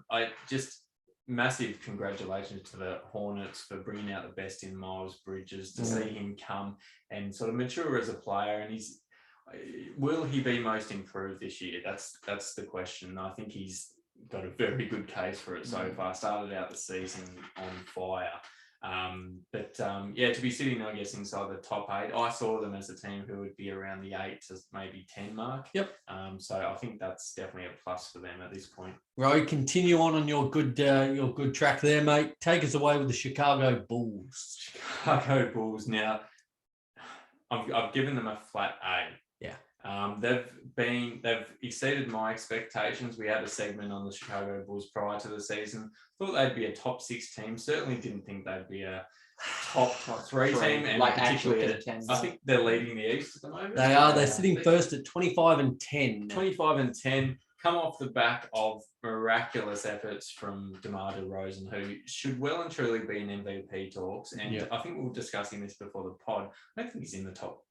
I just massive congratulations to the Hornets for bringing out the best in Miles Bridges, to see him come and sort of mature as a player. And will he be most improved this year? That's the question. I think he's got a very good case for it so far. Started out the season on fire. To be sitting, I guess, inside the top 8, I saw them as a team who would be around the 8 to maybe 10 mark. Yep. So I think that's definitely a plus for them at this point. Roy, continue on your good track there, mate. Take us away with the Chicago Bulls. Chicago Bulls. Now, I've given them a flat A. Yeah. They've exceeded my expectations. We had a segment on the Chicago Bulls prior to the season. Thought they'd be a top 6 team. Certainly didn't think they'd be a top 3 team. And particularly, I think they're leading the East at the moment. They are. They're sitting first at 25-10. 25-10. Come off the back of miraculous efforts from DeMar DeRozan, who should well and truly be in MVP talks. And I think we were discussing this before the pod. I don't think he's in the top.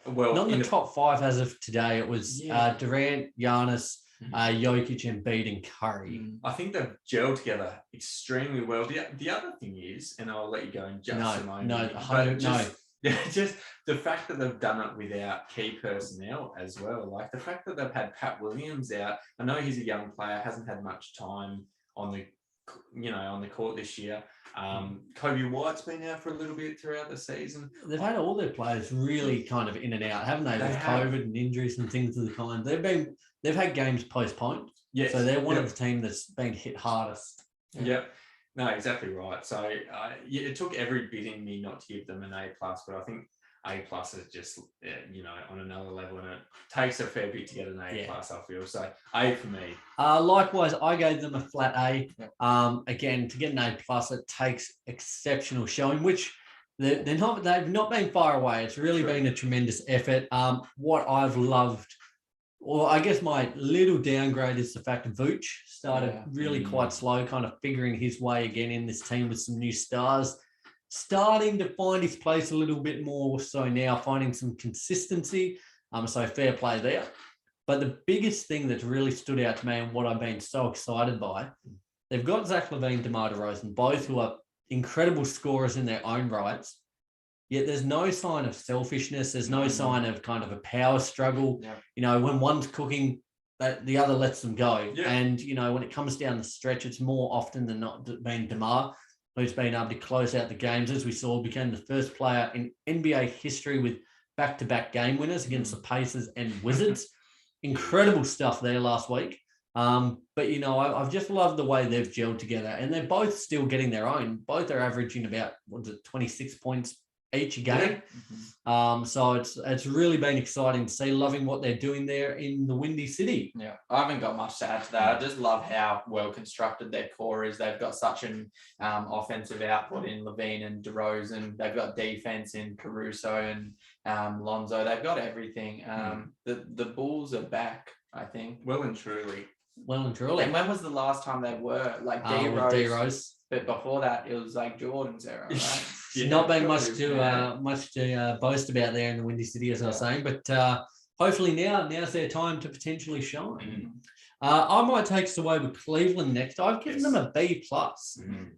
Well, not in the top 5 as of today. It was Durant, Giannis, Jokic, Embiid, and Curry. I think they've gelled together extremely well. The other thing is, and I'll let you go in just a moment. Just the fact that they've done it without key personnel as well. Like the fact that they've had Pat Williams out. I know he's a young player, hasn't had much time on the court this year. Kobe White's been out for a little bit throughout the season. They've had all their players really kind of in and out, haven't they? With COVID and injuries and things of the kind. They've had games postponed. Yes. So they're one of the team that's been hit hardest. Yep. No, exactly right. So it took every bit in me not to give them an A+, but I think A+ is just on another level, and it takes a fair bit to get an A+. I feel so. A for me. Likewise, I gave them a flat A. Again, to get an A+, it takes exceptional showing, which they've not been far away. It's really been a tremendous effort. What I've loved, or I guess my little downgrade, is the fact that Vooch started really quite slow, kind of figuring his way again in this team with some new stars. Starting to find his place a little bit more so now, finding some consistency. So fair play there. But the biggest thing that's really stood out to me and what I've been so excited by, they've got Zach LaVine, DeMar DeRozan, both who are incredible scorers in their own rights. Yet there's no sign of selfishness. There's no sign of kind of a power struggle. Yeah. You know, when one's cooking, the other lets them go. Yeah. And, you know, when it comes down the stretch, it's more often than not been DeMar who's been able to close out the games. As we saw, became the first player in NBA history with back-to-back game winners against the Pacers and Wizards. Incredible stuff there last week. But, you know, I've just loved the way they've gelled together. And they're both still getting their own. Both are averaging about, 26 points each a game. Yeah. So it's really been exciting to see, loving what they're doing there in the Windy City. Yeah, I haven't got much to add to that. I just love how well constructed their core is. They've got such an offensive output in LaVine and DeRozan. They've got defense in Caruso and Lonzo. They've got everything. The Bulls are back, I think. Well and truly. And when was the last time they were? Like D-Rose. But before that, it was like Jordan's era, right? Not been much to boast about there in the Windy City, as I was saying. But hopefully now's their time to potentially shine. I might take us away with Cleveland next. I've given them a B+.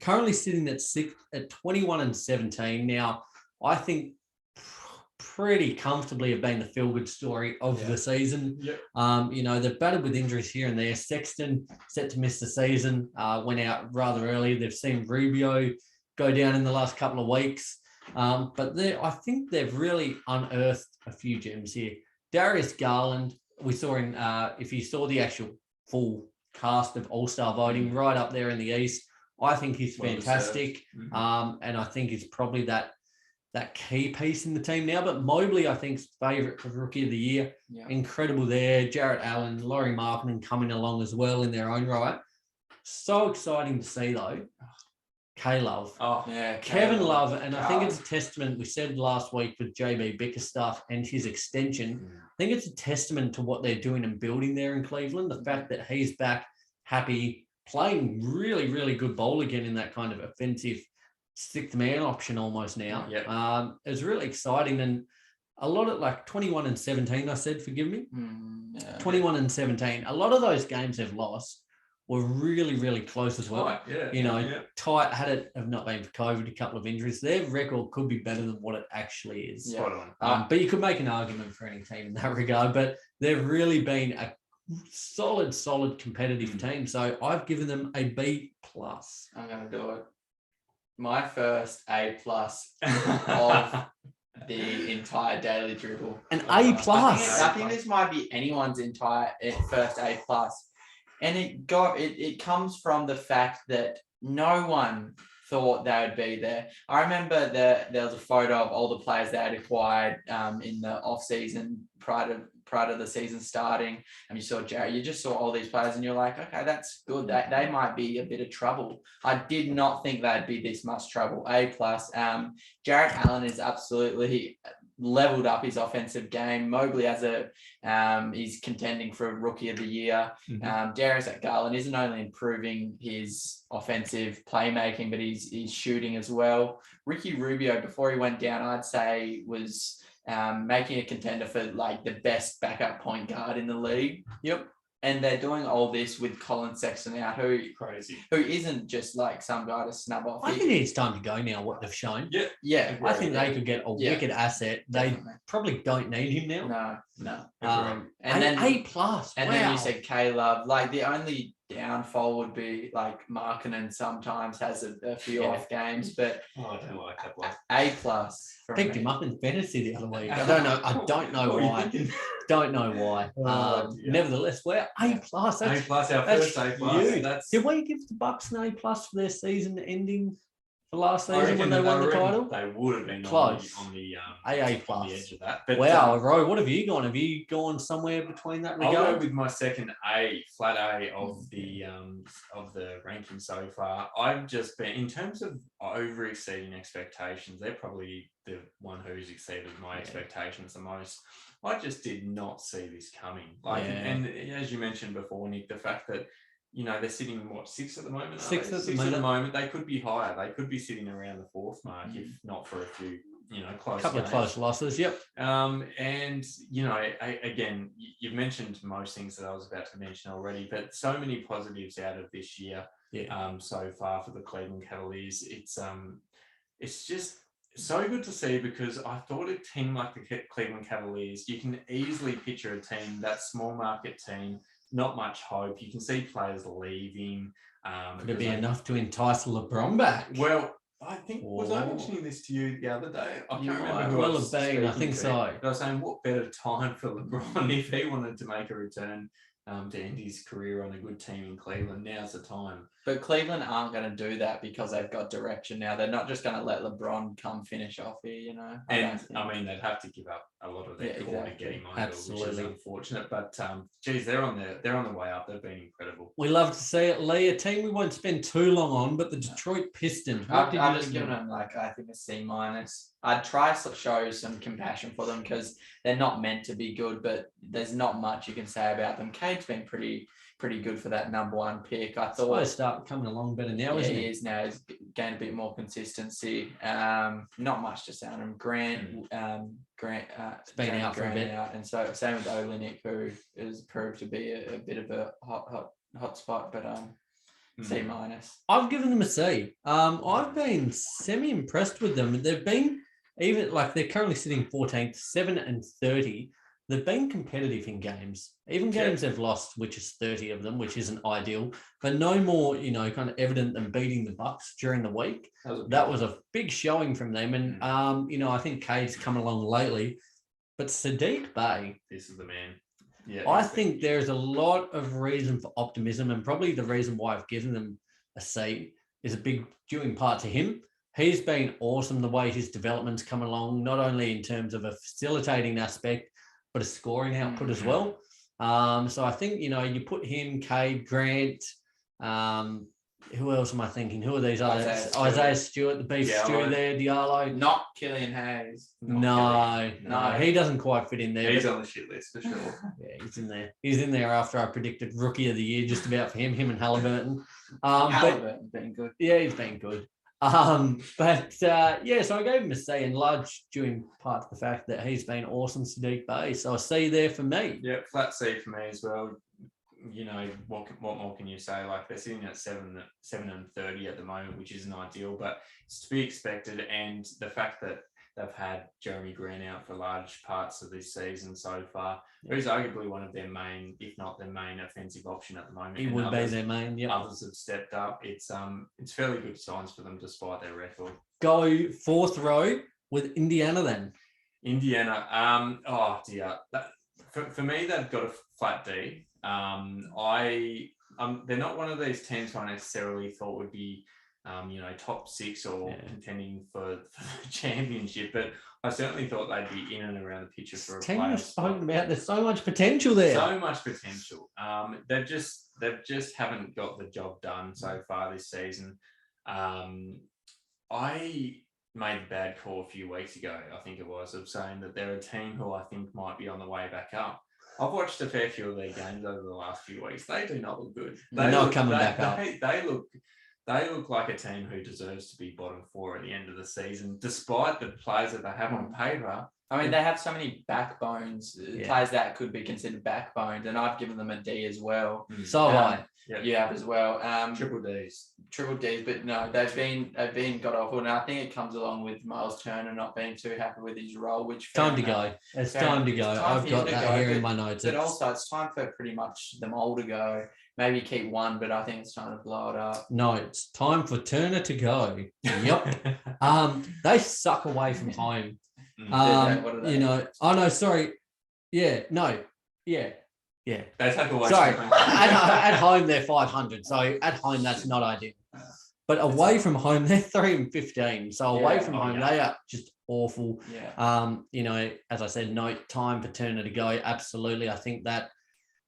Currently sitting at 6th at 21-17. Now, I think pretty comfortably have been the feel-good story of the season. You know, they've battled with injuries here and there. Sexton set to miss the season, went out rather early. They've seen Rubio go down in the last couple of weeks. But I think they've really unearthed a few gems here. Darius Garland, we saw in, if you saw the actual full cast of All-Star voting, right up there in the East, I think he's fantastic. And I think he's probably that key piece in the team now. But Mobley, I think, is favourite for Rookie of the Year. Incredible there. Jarrett Allen, Lauri Markkanen coming along as well in their own right. So exciting to see, though. K-Love. Oh, yeah. Kevin Love. And I think it's a testament, we said last week with JB Bickerstaff and his extension, I think it's a testament to what they're doing and building there in Cleveland. The fact that he's back, happy, playing really, really good ball again in that kind of offensive sixth man option almost now. It's really exciting. And a lot of 21-17, I said, forgive me. 21-17. A lot of those games they've lost were really, really close as well. Tight, had it have not been for COVID, a couple of injuries. Their record could be better than what it actually is. But you could make an argument for any team in that regard. But they've really been a solid competitive team. So I've given them a B+. I'm going to do it. My first A+ of the entire Daily Dribble. An A+. I think this might be anyone's entire first A+. And it comes from the fact that no one thought they would be there. I remember there was a photo of all the players they had acquired in the off season prior to the season starting, and you saw Jarrett. You just saw all these players, and you're like, okay, that's good. They might be a bit of trouble. I did not think they'd be this much trouble. A+. Jarrett Allen is absolutely leveled up his offensive game. Mobley he's contending for Rookie of the Year. Darius Garland isn't only improving his offensive playmaking, but he's shooting as well. Ricky Rubio, before he went down, I'd say was making a contender for the best backup point guard in the league. And they're doing all this with Colin Sexton out, who isn't just some guy to snub off. I think it's time to go now, what they've shown. I think they could get a wicked asset. They probably don't need him now. No. And then A+. And then you said K-Love. The only downfall would be Markkanen sometimes has a few off games, but I don't like that one. A+. Picked him up in fantasy the other week. I don't know why. Don't know why. Nevertheless, we're A+. A+, our first A+. Did we give the Bucks an A+ for their season ending for last season when they won the title? They would have been close on the AA+. On the edge of that. But, wow, Ro, what have you gone? Have you gone somewhere between that regard? I'll go with my second flat A of the ranking so far. I've just been, in terms of over exceeding expectations, they're probably the one who's exceeded my expectations the most. I just did not see this coming. And as you mentioned before, Nick, the fact that they're sitting sixth at the moment. Sixth at the moment. They could be higher. They could be sitting around the fourth mark, if not for a close couple games. of close losses. Yep. And again, you've mentioned most things that I was about to mention already, but so many positives out of this year. Yeah. So far for the Cleveland Cavaliers, it's just so good to see, because I thought a team like the Cleveland Cavaliers, you can easily picture a team, that small market team, not much hope. You can see players leaving. Could it be enough to entice LeBron back? Well, I think, was I mentioning this to you the other day? I can't remember who well I was have been, I think to. so. But I was saying, what better time for LeBron if he wanted to make a return to end his career on a good team in Cleveland? Now's the time. But Cleveland aren't going to do that because they've got direction now. They're not just going to let LeBron come finish off here, And I mean, they'd have to give up a lot of their core to get him over, which is unfortunate. But geez, they're on the way up. They've been incredible. We love to see it, Lee. A team we won't spend too long on, but the Detroit Pistons. I've just given them I think a C-. I'd try to show some compassion for them because they're not meant to be good, but there's not much you can say about them. Cade's been pretty good for that number 1 pick. I thought start coming along better now, isn't he? He is now. He's gained a bit more consistency. Not much to say on him. Grant's been out for a bit. And so same with Olenek, who has proved to be a bit of a hot spot, but C-. I've given them a C. I've been semi-impressed with them. They've been they're currently sitting 14th, 7-30. They've been competitive in games, even games they've lost, which is 30 of them, which isn't ideal, but no more, kind of evident than beating the Bucks during the week. That was a big showing from them. And, I think Cade's come along lately, but Saddiq Bey. This is the man. Yeah, I think there's a lot of reason for optimism, and probably the reason why I've given them a C is a big due in part to him. He's been awesome the way his development's come along, not only in terms of a facilitating aspect, but a scoring output as well. So I think, you put him, Cade, Grant, who else am I thinking? Who are these others? Isaiah Stewart, the beef stew there, Diallo. Not Killian Hayes. No, he doesn't quite fit in there. He's on the shit list for sure. Yeah, he's in there. He's in there after I predicted Rookie of the Year just about for him and Halliburton. Halliburton's been good. Yeah, he's been good. So I gave him a C, in large due in part to the fact that he's been awesome, Saddiq Bey. So a C there for me. Yeah, flat C for me as well. What more can you say? Like, they're sitting at 7-30 at the moment, which isn't ideal, but it's to be expected. And the fact that they've had Jeremy Grant out for large parts of this season so far, who's arguably one of their main, if not their main offensive option at the moment. He would be their main, yeah. Others have stepped up. It's fairly good signs for them despite their record. Go fourth row with Indiana then. Indiana, oh dear. For me, they've got a flat D. They're not one of these teams I necessarily thought would be, top 6 or contending for the championship, but I certainly thought they'd be in and around the picture for a playoff. You've spoken about, there's so much potential there. So much potential. They've just haven't got the job done so far this season. I made a bad call a few weeks ago, I think it was, of saying that they're a team who I think might be on the way back up. I've watched a fair few of their games over the last few weeks. They do not look good. They're not coming back up. They look like a team who deserves to be bottom 4 at the end of the season, despite the players that they have on paper. I mean, they have so many backbones, players that could be considered backbones, and I've given them a D as well. So have I. Yep. You have as well. Triple Ds, but no, they've been got awful, and I think it comes along with Miles Turner not being too happy with his role. Which time to go. It's time to go. I've got that here in my notes. But also, it's time for pretty much them all to go. Maybe keep one, but I think it's time to blow it up. No, it's time for Turner to go. Yep. They suck away from home. What are they? Oh no, sorry. Yeah, no, yeah. They take away. Sorry, at home they're 500, so at home that's not ideal. But away from home they're 3-15. So away from home they are just awful. Yeah. As I said, no time for Turner to go. Absolutely, I think that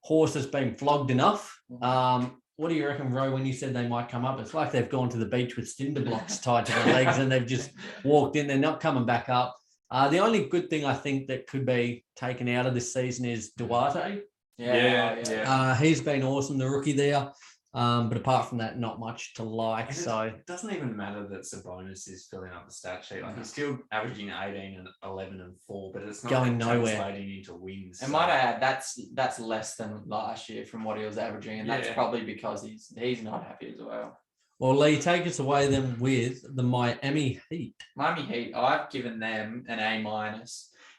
horse has been flogged enough. What do you reckon, Ro, when you said they might come up? It's like they've gone to the beach with cinder blocks tied to their legs and they've just walked in. They're not coming back up. The only good thing I think that could be taken out of this season is Duarte. Yeah. He's been awesome, the rookie there. But apart from that, not much to like. So it doesn't even matter that Sabonis is filling up the stat sheet. Like he's still averaging 18 and 11 and 4, but it's not going nowhere. Translating into wins. And might I add, that's less than last year from what he was averaging, and that's probably because he's not happy as well. Well, Lee, take us away then with the Miami Heat. Miami Heat, I've given them an A-.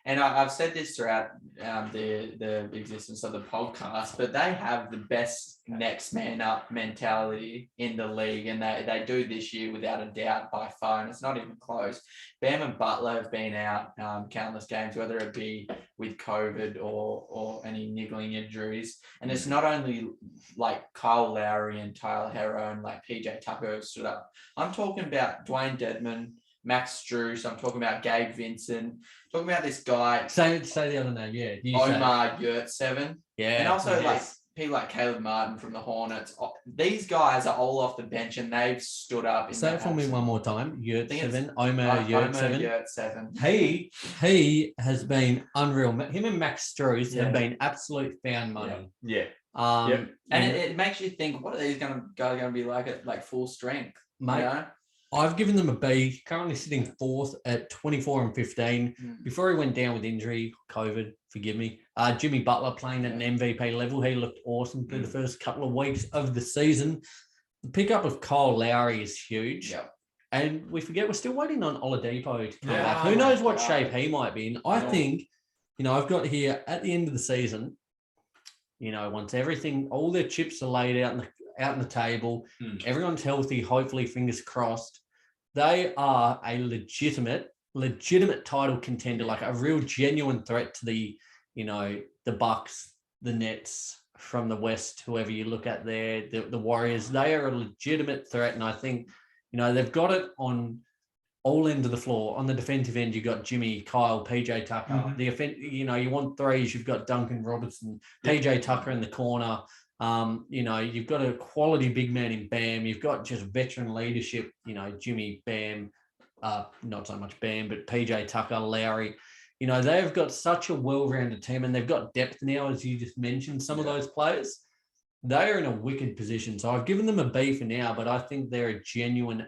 And I've said this throughout the existence of the podcast, but they have the best next man up mentality in the league, and they do this year without a doubt by far, and it's not even close. Bam and Butler have been out countless games, whether it be with COVID or any niggling injuries. And it's not only like Kyle Lowry and Tyler Herro and like PJ Tucker have stood up. I'm talking about Dwayne Dedmon, Max Strus. I'm talking about Gabe Vincent. Talking about this guy. Say the other name, yeah. Omar Yurtseven. Yeah. And also like people like Caleb Martin from the Hornets. These guys are all off the bench and they've stood up. Say it for me one more time. Yurtseven. Omar Yurtseven. He has been unreal. Him and Max Strus have been absolute found money. Yeah. And it makes you think, what are these guys going to be like at like full strength? Mate, you know? I've given them a B, currently sitting fourth at 24 and 15. Before he went down with injury, COVID, forgive me, Jimmy Butler playing at an MVP level. He looked awesome through the first couple of weeks of the season. The pickup of Kyle Lowry is huge. Yep. And we forget we're still waiting on Oladipo to come back. Who knows what shape he might be in. I think, I've got here at the end of the season, once everything, all their chips are laid out on the table, everyone's healthy, hopefully, fingers crossed. They are a legitimate title contender, like a real genuine threat to the Bucks, the Nets from the West, whoever you look at there, the Warriors. They are a legitimate threat, and I think they've got it on all ends of the floor. On the defensive end, you've got Jimmy, Kyle, PJ Tucker. You want threes, you've got Duncan Robertson, PJ Tucker in the corner. You've got a quality big man in Bam. You've got just veteran leadership, Jimmy, Bam, not so much Bam, but PJ Tucker, Lowry. They've got such a well-rounded team, and they've got depth now, as you just mentioned, some of those players. They are in a wicked position. So I've given them a B for now, but I think they're a genuine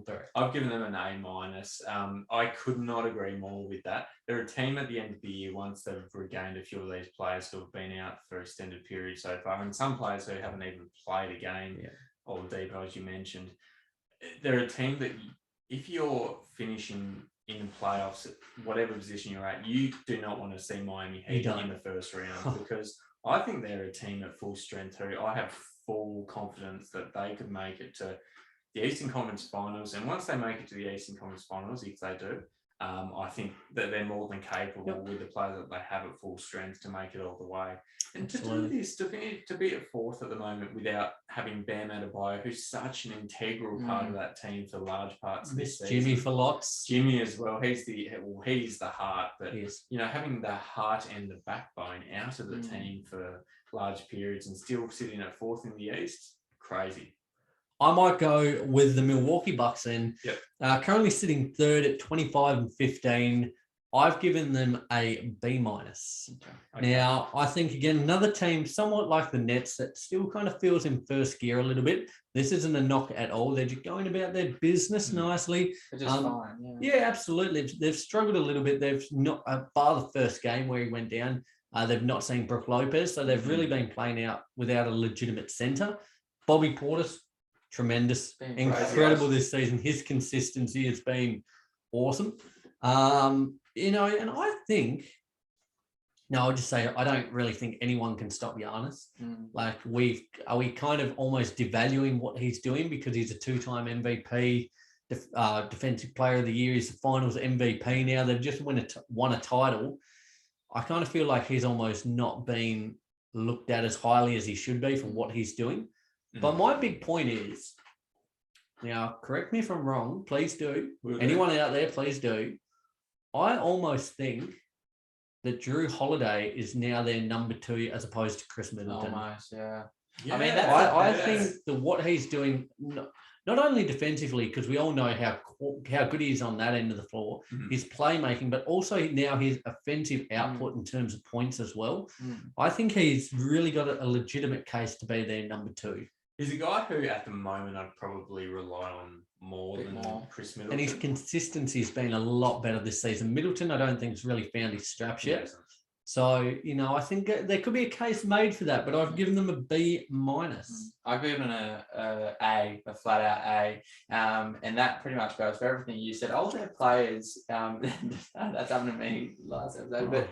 threat. I've given them an A-. I could not agree more with that. They're a team at the end of the year, once they've regained a few of these players who have been out for extended periods so far, and some players who haven't even played a game, Oladipo, as you mentioned. They're a team that if you're finishing in the playoffs, whatever position you're at, you do not want to see Miami Heat in the first round because I think they're a team at full strength who I have full confidence that they could make it to the Eastern Conference Finals. And once they make it to the Eastern Conference Finals, if they do, I think that they're more than capable with the players that they have at full strength to make it all the way. And to do this, to be at fourth at the moment without having Bam Adebayo, who's such an integral part of that team for large parts of this season. Jimmy for lots. Jimmy as well. He's the heart, but having the heart and the backbone out of the team for large periods and still sitting at fourth in the East, crazy. I might go with the Milwaukee Bucks then. Currently sitting third at 25 and 15. I've given them a B-. Okay. Now, I think, again, another team somewhat like the Nets that still kind of feels in first gear a little bit. This isn't a knock at all. They're just going about their business nicely. They're just fine. Yeah, absolutely. They've struggled a little bit. They've not, bar the first game where he went down, they've not seen Brook Lopez. So they've really been playing out without a legitimate center. Bobby Portis, tremendous, incredible this season. His consistency has been awesome. And I think, I'll just say I don't really think anyone can stop Giannis. Like are we kind of almost devaluing what he's doing because he's a two-time MVP, defensive player of the year. He's the finals MVP now. They've just won a title. I kind of feel like he's almost not being looked at as highly as he should be for what he's doing. But my big point is, now, correct me if I'm wrong, please do. Anyone out there, please do. I almost think that Drew Holiday is now their number 2 as opposed to Chris Middleton. Almost, yeah. I mean, I think that what he's doing, not only defensively, because we all know how good he is on that end of the floor, his playmaking, but also now his offensive output in terms of points as well. I think he's really got a legitimate case to be their number 2. He's a guy who, at the moment, I'd probably rely on more than Chris Middleton. And his consistency has been a lot better this season. Middleton, I don't think, has really found his straps yet. So, I think there could be a case made for that, but I've given them a B-. I've given a flat out A. And that pretty much goes for everything you said. All their players, that's happened to me last episode, but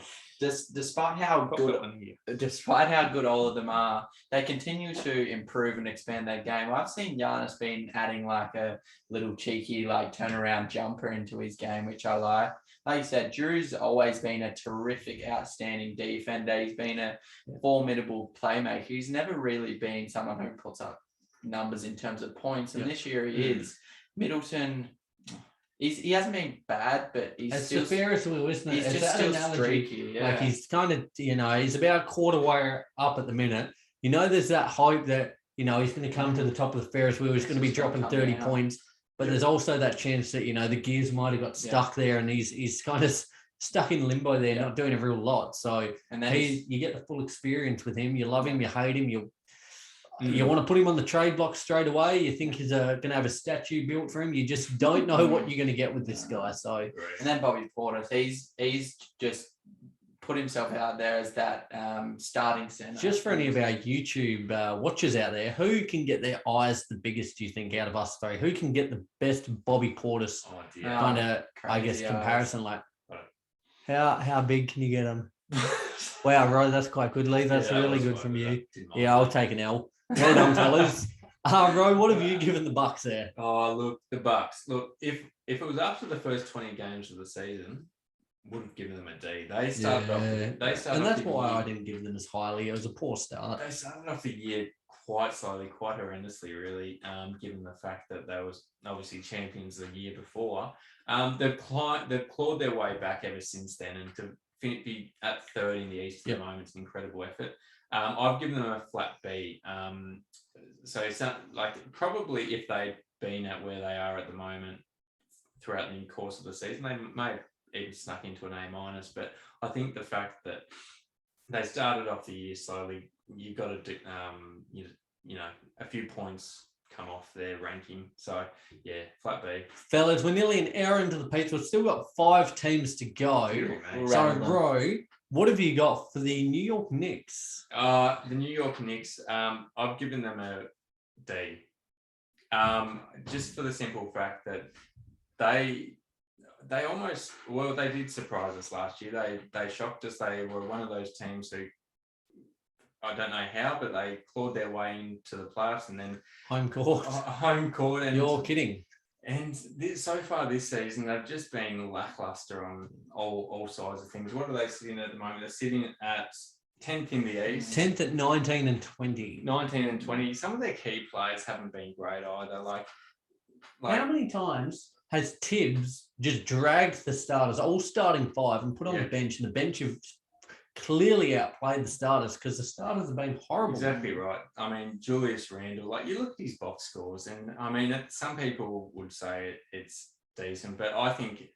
despite how good all of them are, they continue to improve and expand their game. I've seen Giannis been adding like a little cheeky turnaround jumper into his game, which I like. Like you said, Drew's always been a terrific, outstanding defender. He's been a formidable playmaker. He's never really been someone who puts up numbers in terms of points. And this year he is. Middleton, he hasn't been bad, but he's it's still... the Ferris wheel, isn't it? He's just still streaky. Yeah. Like he's kind of, he's about a quarter way up at the minute. There's that hope that, he's going to come to the top of the Ferris wheel. He's going to be dropping 30 points. But there's also that chance that, the gears might have got stuck there and he's kind of stuck in limbo there, not doing a real lot. So you get the full experience with him. You love him, you hate him, you want to put him on the trade block straight away. You think he's going to have a statue built for him. You just don't know what you're going to get with this guy. So, and then Bobby Portis, he's just put himself out there as that starting center. Just for any of our YouTube watchers out there, who can get their eyes the biggest, do you think, out of us three? Who can get the best Bobby Portis kind of, comparison? Like, how big can you get him? Wow, Ro, that's quite good, Lee. That's really good from you. Yeah, I'll take an L. Well done, fellas. Ro, what have you given the Bucks there? Oh, look, the Bucks. Look, if it was after the first 20 games of the season, would have given them a D. They started off. And that's why I didn't give them as highly. It was a poor start. They started off the year quite slowly, quite horrendously, really. Given the fact that they was obviously champions the year before, they've clawed their way back ever since then, and to be at third in the East at the moment is an incredible effort. I've given them a flat B. So it's not probably if they'd been at where they are at the moment throughout the course of the season, they may have even snuck into an A-, but I think the fact that they started off the year slowly, you've got to do, a few points come off their ranking. So, flat B. Fellas, we're nearly an hour into the piece. We've still got 5 teams to go. So, Ro, what have you got for the New York Knicks? The New York Knicks, I've given them a D. Just for the simple fact that they did surprise us last year. They shocked us. They were one of those teams who, I don't know how, but they clawed their way into the playoffs and then home court. And you're kidding. And so far this season, they've just been lackluster on all sides of things. What are they sitting at the moment? They're sitting at 10th in the East. 10th at 19 and 20. 19 and 20. Some of their key players haven't been great either. Like how many times has Tibbs just dragged the starters, all starting 5, and put on the bench, and the bench have clearly outplayed the starters because the starters have been horrible. Exactly right. I mean, Julius Randle, you look at his box scores, and I mean, some people would say it's decent, but I think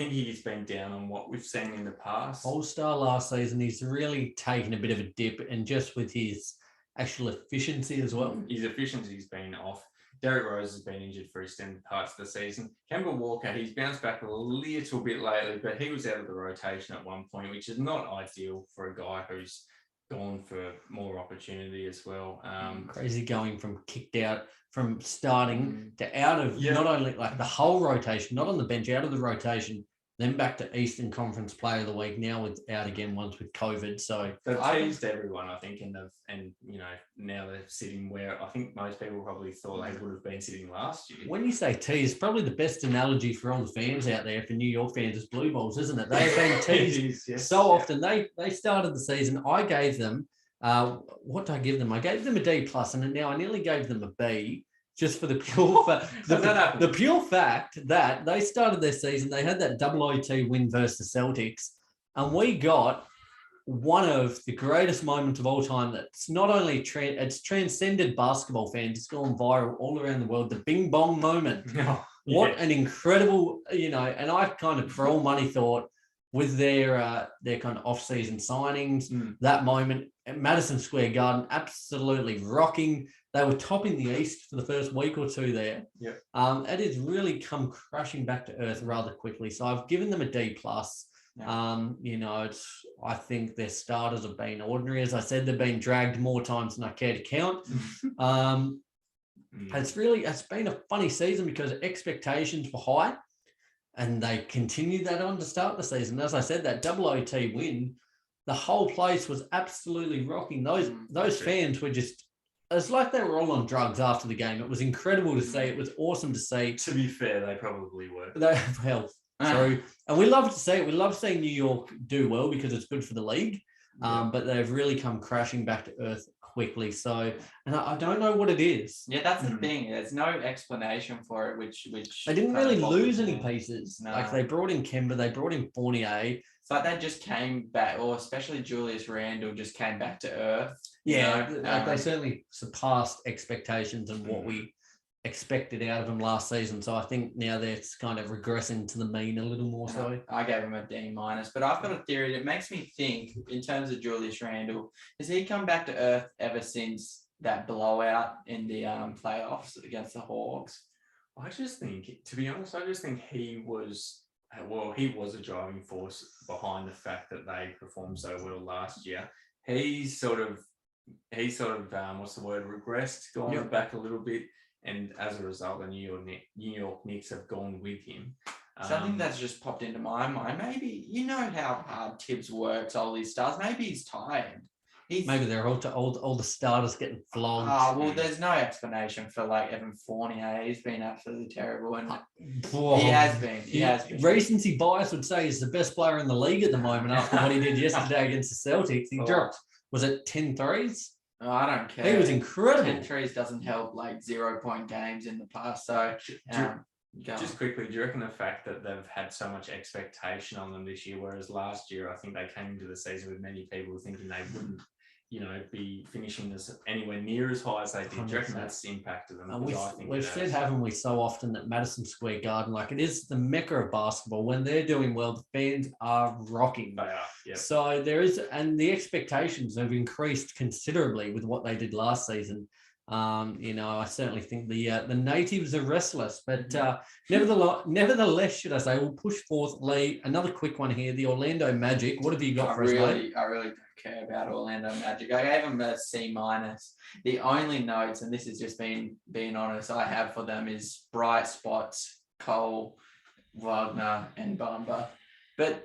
he's been down on what we've seen in the past. All-star last season, he's really taken a bit of a dip, and just with his actual efficiency as well. His efficiency's been off. Derrick Rose has been injured for extended parts of the season. Kemba Walker, he's bounced back a little bit lately, but he was out of the rotation at one point, which is not ideal for a guy who's gone for more opportunity as well. Crazy going from kicked out, from starting to out of not only the whole rotation, not on the bench, out of the rotation, then back to Eastern Conference Player of the Week. Now with out again once with COVID. So they've teased everyone, I think, and now they're sitting where I think most people probably thought they would have been sitting last year. When you say teased, probably the best analogy for all the fans out there, for New York fans, is blue balls, isn't it? They've been teased often. They started the season. I gave them what did I give them? I gave them a D+, and now I nearly gave them a B. Just for the pure the pure fact that they started their season, they had that double OT win versus the Celtics, and we got one of the greatest moments of all time. That's not only it's transcended basketball fans; it's gone viral all around the world. The Bing Bong moment. What an incredible, and I kind of for all money thought with their kind of off-season signings, that moment at Madison Square Garden, absolutely rocking. They were topping the East for the first week or two there. Yeah. It has really come crashing back to earth rather quickly. So I've given them a D+. Yeah. I think their starters have been ordinary. As I said, they've been dragged more times than I care to count. It's been a funny season because expectations were high and they continued that on to start the season. As I said, that double OT win, the whole place was absolutely rocking. Those fans were just, it's like they were all on drugs after the game. It was incredible to see. It was awesome to see. To be fair, they probably were. So, and we love to see it. We love seeing New York do well because it's good for the league. But they've really come crashing back to earth quickly. So, and I don't know what it is. Yeah, that's the thing. There's no explanation for it, which they didn't really lose any pieces. No. Like they brought in Kemba, they brought in Fournier. It's like they just came back, or especially Julius Randle just came back to earth. Yeah, they certainly surpassed expectations and what we expected out of them last season. So I think now they're kind of regressing to the mean a little more so. I gave him a D-, but I've got a theory that makes me think in terms of Julius Randle, has he come back to earth ever since that blowout in the playoffs against the Hawks? I just think, to be honest, he was a driving force behind the fact that they performed so well last year. He's sort of regressed, gone back a little bit. And as a result, the New York Knicks have gone with him. Something that's just popped into my mind. Maybe, you know how hard Tibbs works, all these stars. Maybe he's tired. Maybe they're all the starters getting flogged. Well, there's no explanation for like Evan Fournier. He's been absolutely terrible, and he has been. Recency bias would say he's the best player in the league at the moment after what he did yesterday against the Celtics. He dropped, was it 10 threes? Oh, I don't care. He was incredible. 10 threes doesn't help like 0-point games in the past. So just quickly, do you reckon the fact that they've had so much expectation on them this year, whereas last year I think they came into the season with many people thinking they wouldn't, be finishing this anywhere near as high as they did? Do you reckon that's impacted them? And we've said, haven't we, so often that Madison Square Garden, like it is the mecca of basketball. When they're doing well, the fans are rocking. They are, yeah. So there is, and the expectations have increased considerably with what they did last season. I certainly think the natives are restless, but nevertheless, should I say, we'll push forth. Lee, another quick one here. The Orlando Magic. What have you got for us, mate? I really don't care about Orlando Magic. I gave them a C-. The only notes, and this is just being honest, I have for them is bright spots, Cole, Wagner, and Bamba. But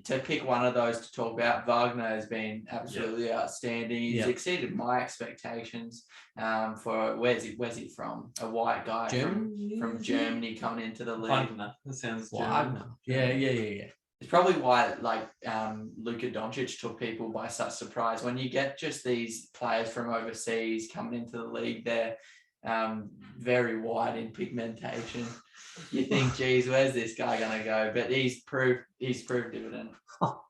to pick one of those to talk about, Wagner has been absolutely outstanding. He's exceeded my expectations. For where's he from? A white guy from Germany coming into the league. Wagner. That sounds Wagner. Yeah. It's probably why Luka Doncic took people by such surprise. When you get just these players from overseas coming into the league, they're very white in pigmentation. You think, geez, where's this guy gonna go? But he's proved dividend. I'll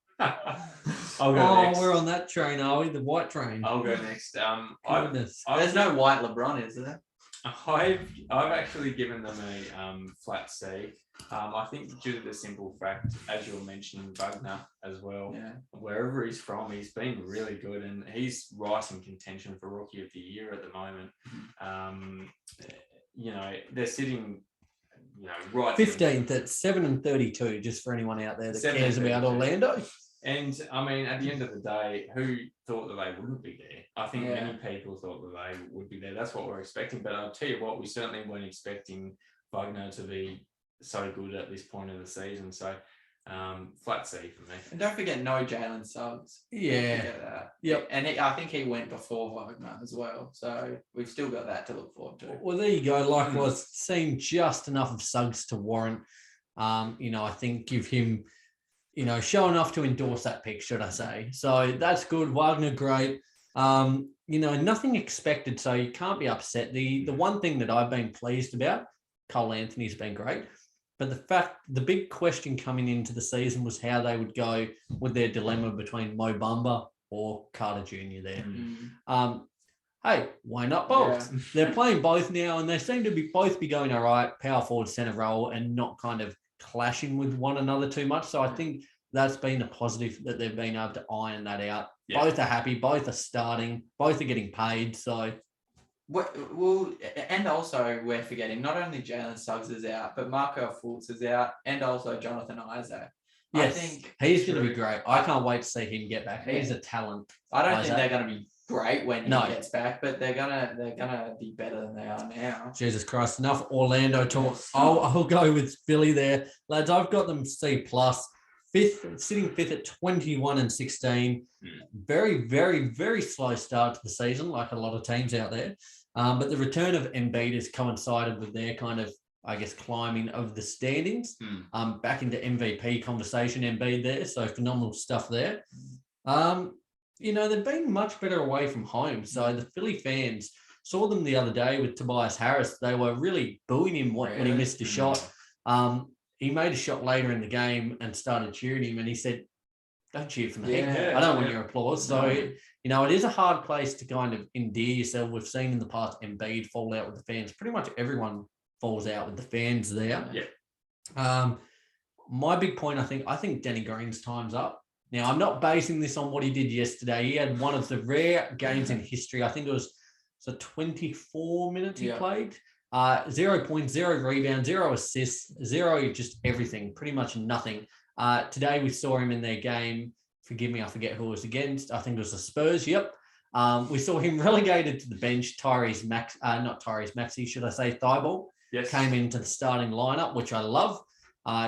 go next. We're on that train, are we? The white train. I'll go next. There's no white LeBron, is there? I've actually given them a flat C. I think due to the simple fact, as you were mentioning, Wagner as well. Yeah. Wherever he's from, he's been really good, and he's right in contention for Rookie of the Year at the moment. They're sitting, right 15th at 7-32. Just for anyone out there that cares about Orlando. And I mean, at the end of the day, who thought that they wouldn't be there? I think many people thought that they would be there. That's what we're expecting. But I'll tell you what, we certainly weren't expecting Wagner to be so good at this point of the season. So flat C for me. And don't forget no Jalen Suggs. Yeah. Yep. And I think he went before Wagner as well. So we've still got that to look forward to. Well, there you go. Likewise, seen just enough of Suggs to warrant, I think give him, show enough to endorse that pick, should I say. So that's good. Wagner, great. Nothing expected, so you can't be upset. The one thing that I've been pleased about, Cole Anthony's been great. But the big question coming into the season was how they would go with their dilemma between Mo Bamba or Carter Jr. there. Hey, why not both? Yeah. They're playing both now, and they seem to both be going all right, power forward, center role, and not kind of clashing with one another too much. So I think that's been a positive that they've been able to iron that out. Yeah. Both are happy, both are starting, both are getting paid. So Well, and also we're forgetting not only Jalen Suggs is out, but Marco Fultz is out, and also Jonathan Isaac. Yes, I think he's going to be great. I can't wait to see him get back. He's a talent. I don't think they're going to be great when he gets back, but they're gonna be better than they are now. Jesus Christ! Enough Orlando talk. I'll go with Philly there, lads. I've got them C+. Sitting fifth at 21-16. Very, very, very slow start to the season, like a lot of teams out there. But the return of Embiid has coincided with their kind of, I guess, climbing of the standings. Back into MVP conversation, Embiid there. So phenomenal stuff there. They've been much better away from home. So the Philly fans saw them the other day with Tobias Harris. They were really booing him when he missed a shot. He made a shot later in the game and started cheering him, and he said, "Don't cheer for me. I don't want your applause." So, it is a hard place to kind of endear yourself. We've seen in the past Embiid fall out with the fans. Pretty much everyone falls out with the fans there. My big point, I think Danny Green's time's up. Now, I'm not basing this on what he did yesterday. He had one of the rare games in history. I think it was 24 minutes he played. 0 points, 0 rebounds, 0 assists, 0 just everything, pretty much nothing. Today we saw him in their game. Forgive me, I forget who it was against. I think it was the Spurs. Yep. We saw him relegated to the bench. Thibault came into the starting lineup, which I love.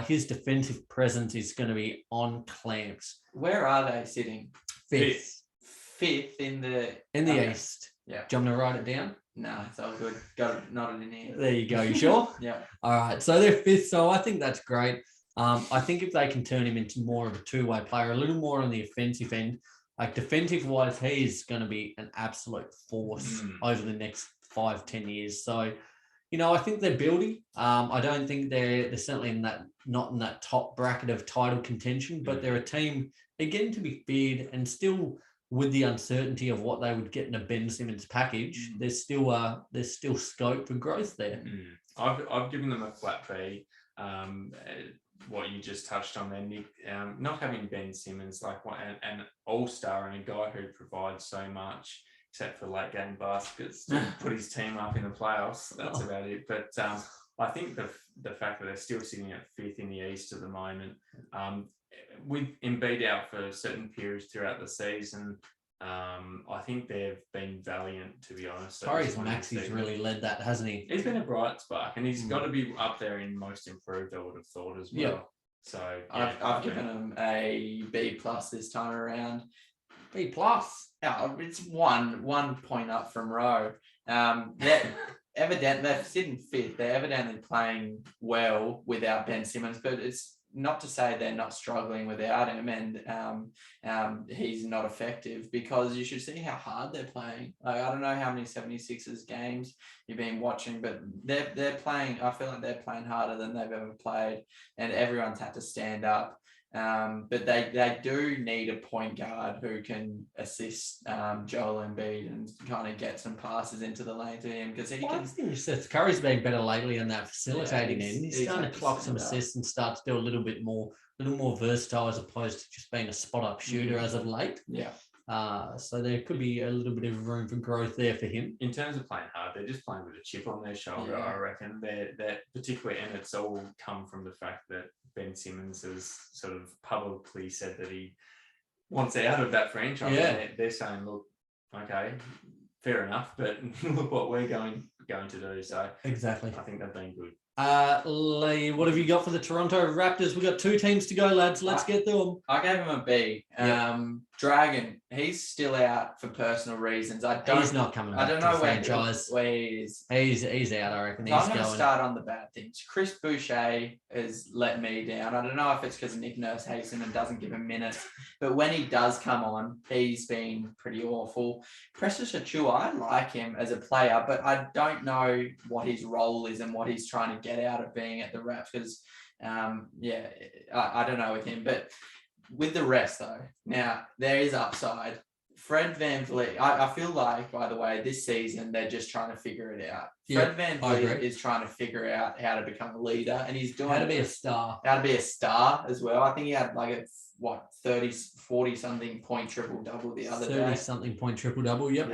His defensive presence is going to be on clamps. Where are they sitting? Fifth in the East. Yeah. Do you want me to write it down? No, it's all good. Got it knotted in here. There you go. You sure? Yeah. All right. So they're fifth. So I think that's great. I think if they can turn him into more of a two-way player, a little more on the offensive end, like defensive-wise, he is going to be an absolute force over the next 5-10 years. So, I think they're building. I don't think they're certainly not in that top bracket of title contention, but they're a team, again, to be feared, and still with the uncertainty of what they would get in a Ben Simmons package, there's still scope for growth there. I've given them a flat B. What you just touched on there, Nick, not having Ben Simmons, like an all-star and a guy who provides so much, except for late game baskets, to put his team up in the playoffs. That's about it. But I think the fact that they're still sitting at fifth in the East at the moment, with Embiid out for certain periods throughout the season, I think they've been valiant, to be honest. Tyrese Maxey's really led that, hasn't he? He's been a bright spark, and he's got to be up there in most improved, I would have thought, as well. Yeah. So I've given him a B+ this time around. B+? Oh, it's one point up from Rowe. They're sitting fifth. They're evidently playing well without Ben Simmons, but it's not to say they're not struggling without him, and he's not effective, because you should see how hard they're playing. Like, I don't know how many 76ers games you've been watching, but they're playing. I feel like they're playing harder than they've ever played, and everyone's had to stand up. But they do need a point guard who can assist Joel Embiid and kind of get some passes into the lane to him, because he can. Curry's been better lately on that facilitating end. He's starting to clock some assists and start to do a little more versatile, as opposed to just being a spot up shooter as of late. Yeah. So there could be a little bit of room for growth there for him. In terms of playing hard, they're just playing with a chip on their shoulder, I reckon. That particularly, and it's all come from the fact that Ben Simmons has sort of publicly said that he wants out of that franchise. Yeah. They're saying, look, okay, fair enough, but look what we're going to do. So exactly, I think they've been good. Lee, what have you got for the Toronto Raptors? We've got 2 teams to go, lads. Let's get through them. I gave him a B. Dragon, he's still out for personal reasons. He's not coming back. I don't know where he is. He's out, I reckon. I'm going to start on the bad things. Chris Boucher has let me down. I don't know if it's because Nick Nurse hates him and doesn't give him minutes, but when he does come on, he's been pretty awful. Precious Achiuwa, I like him as a player, but I don't know what his role is and what he's trying to get out of being at the Raps, because I don't know with him. But with the rest, though, now there is upside Fred VanVleet, I feel like, by the way, this season, they're just trying to figure it out. Fred VanVleet is trying to figure out how to become a leader, and he's doing how to be a star. How to be a star as well. I think he had like a 40-something point triple-double the other day. 30-something point triple-double, yep.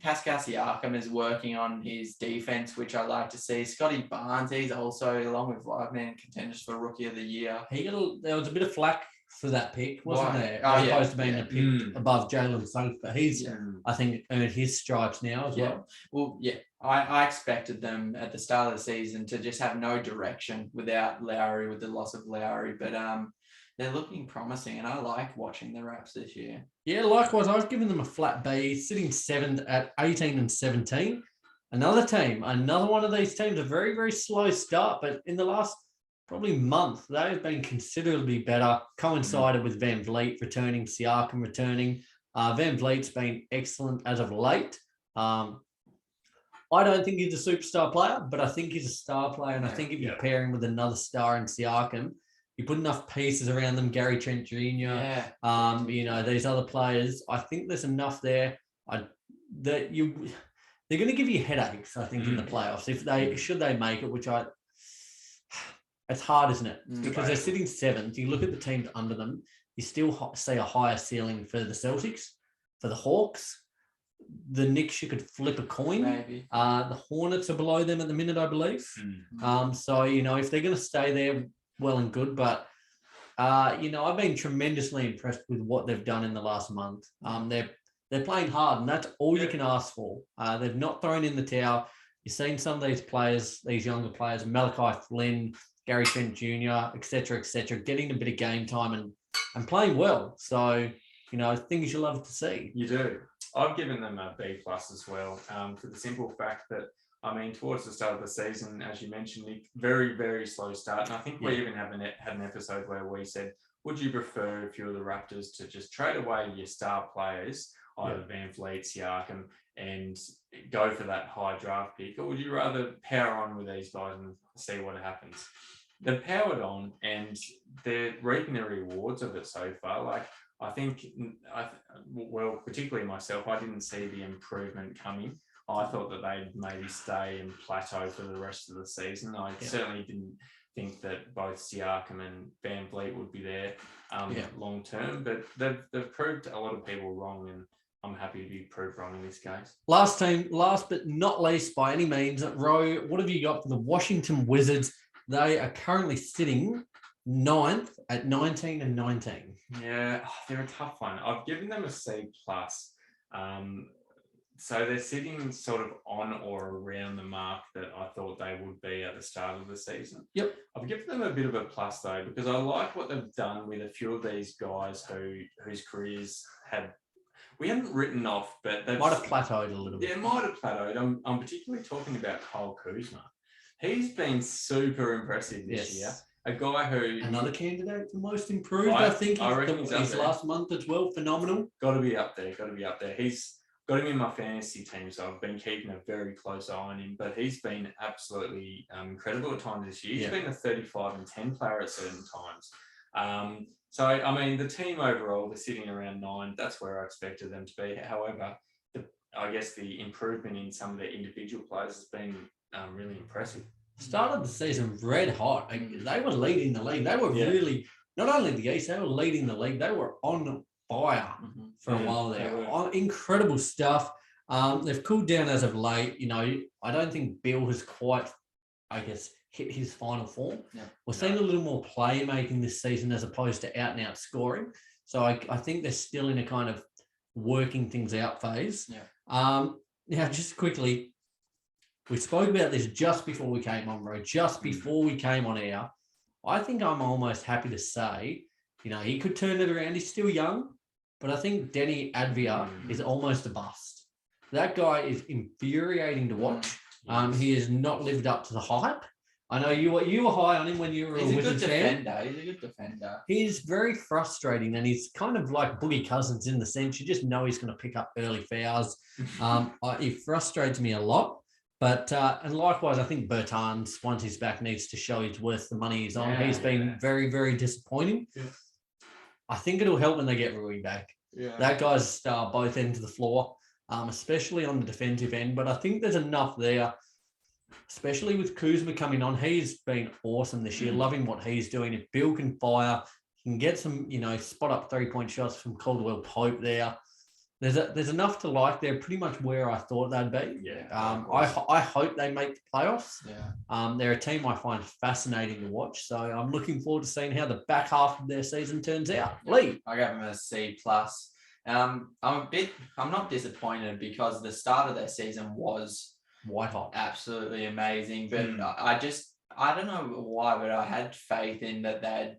Pascal Siakam is working on his defense, which I like to see. Scotty Barnes, he's also, along with five-man contenders for Rookie of the Year. There was a bit of flack for that pick, wasn't there? As opposed to being a pick above Jalen Suggs, but he's, I think, earned his stripes now as well. Well, I expected them at the start of the season to just have no direction without Lowry, with the loss of Lowry, but they're looking promising, and I like watching the Raps this year. Yeah, likewise, I've given them a flat B, sitting 7th at 18-17. Another one of these teams, a very, very slow start, but in the last probably month, they have been considerably better, coincided with VanVleet returning, Siakam returning. VanVleet's been excellent as of late. I don't think he's a superstar player, but I think he's a star player, and I think if you pair him with another star in Siakam, you put enough pieces around them, Gary Trent Jr., these other players, I think there's enough there they're going to give you headaches, I think, in the playoffs. Should they make it, which it's hard, isn't it? Because they're sitting 7th. You look at the teams under them, you still see a higher ceiling for the Celtics, for the Hawks. The Knicks, you could flip a coin. Maybe. The Hornets are below them at the minute, I believe. So, if they're going to stay there, well and good. But, I've been tremendously impressed with what they've done in the last month. They're playing hard, and that's all you can ask for. They've not thrown in the towel. You've seen some of these players, these younger players, Malachi Flynn, Gary Trent Jr., et cetera, getting a bit of game time and playing well. So, things you love to see. You do. I've given them a B+ as well, for the simple fact that, towards the start of the season, as you mentioned, Nick, very, very slow start. And I think we even had an episode where we said, would you prefer, if you're the Raptors, to just trade away your star players, either VanVleet, Siakam, and go for that high draft pick, or would you rather power on with these guys and see what happens? They've powered on, and they're reaping the rewards of it so far. Like, I think, particularly myself, I didn't see the improvement coming. I thought that they'd maybe stay and plateau for the rest of the season. I certainly didn't think that both Siakam and VanVleet would be there long term, but they've proved a lot of people wrong, and I'm happy to be proved wrong in this case. Last but not least by any means, Ro, what have you got for the Washington Wizards? They are currently sitting 9th at 19-19. Yeah, they're a tough one. I've given them a C+. So they're sitting sort of on or around the mark that I thought they would be at the start of the season. Yep. I've given them a bit of a plus, though, because I like what they've done with a few of these guys whose careers we haven't written off, but they might have plateaued a little bit. Yeah, might have plateaued. I'm particularly talking about Kyle Kuzma. He's been super impressive this year. A guy who... Another candidate for most improved, I think. I reckon he's his last month as well, phenomenal. Got to be up there. He's got him in my fantasy team, so I've been keeping a very close eye on him, but he's been absolutely incredible at times this year. He's been a 35-10 player at certain times. So, the team overall, they're sitting around 9. That's where I expected them to be. However, I guess the improvement in some of their individual players has been really impressive. Started the season red hot. They were leading the league. They were really, not only the East, they were leading the league. They were on fire for a while there. Incredible stuff. They've cooled down as of late. I don't think Bill has quite, hit his final form. We're seeing a little more playmaking this season as opposed to out and out scoring. So I think they're still in a kind of working things out phase. Now, just quickly, we spoke about this just before we came on, bro. Just before we came on air. I think I'm almost happy to say, he could turn it around. He's still young, but I think Denny Advia is almost a bust. That guy is infuriating to watch. He has not lived up to the hype. I know you were high on him when you were a Wizards fan. He's a good defender. He's very frustrating, and he's kind of like Boogie Cousins in the sense you just know he's going to pick up early fouls. He frustrates me a lot. But, and likewise, I think Bertans, once he's back, needs to show he's worth the money he's on. He's been very, very disappointing. I think it'll help when they get Rui back. Yeah. That guy's both ends of the floor, especially on the defensive end. But I think there's enough there, especially with Kuzma coming on. He's been awesome this year. Loving what he's doing. If Bill can fire, he can get some, spot up 3-point shots from Caldwell Pope there. There's enough to like. They're pretty much where I thought they'd be. Yeah. I hope they make the playoffs. Yeah. They're a team I find fascinating to watch. So I'm looking forward to seeing how the back half of their season turns out. Lee, I gave them a C+. I'm not disappointed because the start of their season was white hot, absolutely amazing. But I don't know why, but I had faith in that they'd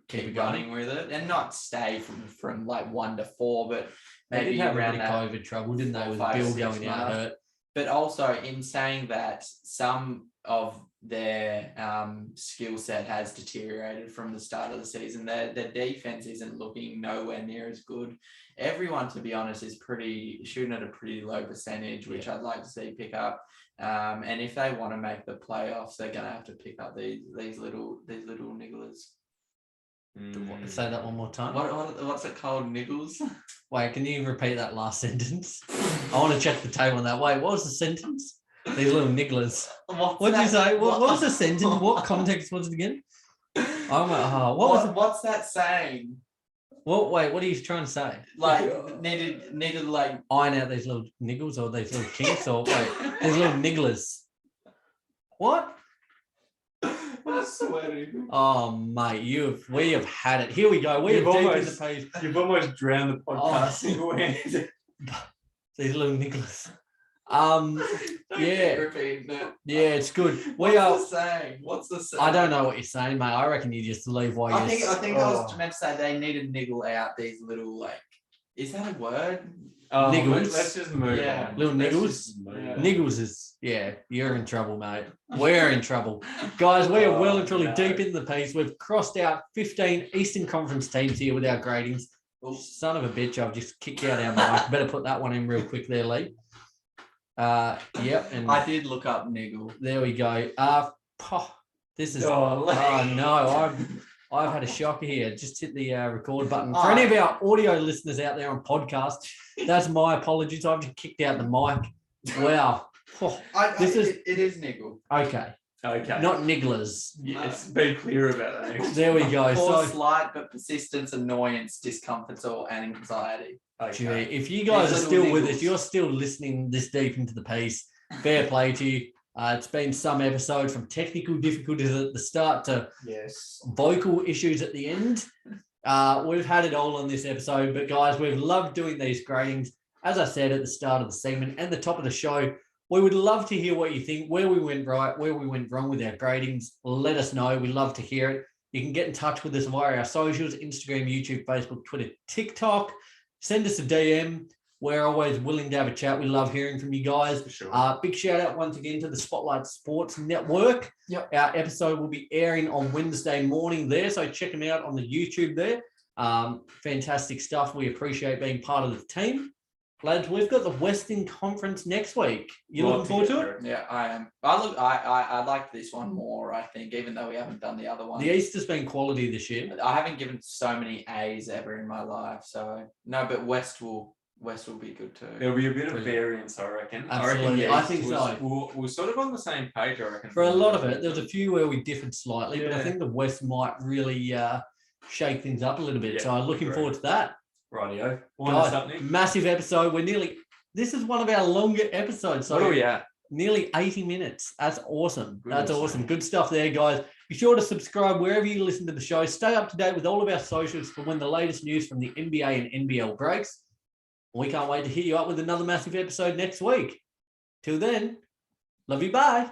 keep running with it and not stay from like 1 to 4, but maybe they did have around a bit of COVID trouble, didn't they, with 5, Bill 6 going out months. hurt. But also in saying that, some of their skill set has deteriorated from the start of the season. Their defense isn't looking nowhere near as good. Everyone, to be honest, is shooting at a pretty low percentage, which I'd like to see pick up. And if they want to make the playoffs, they're going to have to pick up these little nigglers. Say that one more time. What's it called? Niggles? Wait, can you repeat that last sentence? I want to check the tape on that. Wait, what was the sentence? These little nigglers. What did you say? What was the sentence? What context was it again? I'm like, what's that saying? Wait, what are you trying to say? Like needed like iron out these little niggles or these little kinks or wait, these little nigglers. What? I'm sweating. Oh mate, we have had it. Here we go. We're deep in the page. You've almost drowned the podcast. These little nigglers. Repeating it. Yeah, it's good. What's the saying? I don't know what you're saying, mate. I reckon you just leave while I think I was meant to say they need to niggle out these little like. Is that a word? Niggles. Let's just move on. Little niggles. Niggles is you're in trouble, mate. We're in trouble. Guys, we are well and truly deep in the piece. We've crossed out 15 Eastern Conference teams here with our gradings. Son of a bitch, I've just kicked out our mic. Better put that one in real quick there, Lee. Yep. And I did look up niggle. There we go. This is no, I've had a shocker here. Just hit the record button. For any of our audio listeners out there on podcast, that's my apologies. I've just kicked out the mic. Wow. It is niggle. Okay. Not nigglers. Yes, be clear about that. There we go. So slight but persistence, annoyance, discomfort, or anxiety. Okay. If you guys are still with us, you're still listening this deep into the piece, fair play to you. It's been some episode from technical difficulties at the start to vocal issues at the end. We've had it all on this episode, but guys, we've loved doing these gradings. As I said at the start of the segment and the top of the show, we would love to hear what you think, where we went right, where we went wrong with our gradings. Let us know. We love to hear it. You can get in touch with us via our socials, Instagram, YouTube, Facebook, Twitter, TikTok. Send us a DM. We're always willing to have a chat. We love hearing from you guys. For sure. Big shout out once again to the Spotlight Sports Network. Yep. Our episode will be airing on Wednesday morning there, so check them out on the YouTube there. Fantastic stuff. We appreciate being part of the team. Lads, we've got the Western Conference next week. You looking forward to it? Yeah, I am. I like this one more, I think, even though we haven't done the other one. The East has been quality this year. I haven't given so many A's ever in my life, so no, but West will be good too. There'll be a bit of variance, I reckon. Absolutely. I think so. We're sort of on the same page, I reckon. For a lot of it, there was a few where we differed slightly, but I Yeah. think the West might really shake things up a little bit. Yeah, So I'm looking forward to that. Rightio. Guys, massive episode. This is one of our longer episodes. So what are we at? Nearly 80 minutes. That's awesome. Goodness. That's awesome. Good stuff there, guys. Be sure to subscribe wherever you listen to the show. Stay up to date with all of our socials for when the latest news from the NBA and NBL breaks. We can't wait to hit you up with another massive episode next week. Till then, love you. Bye.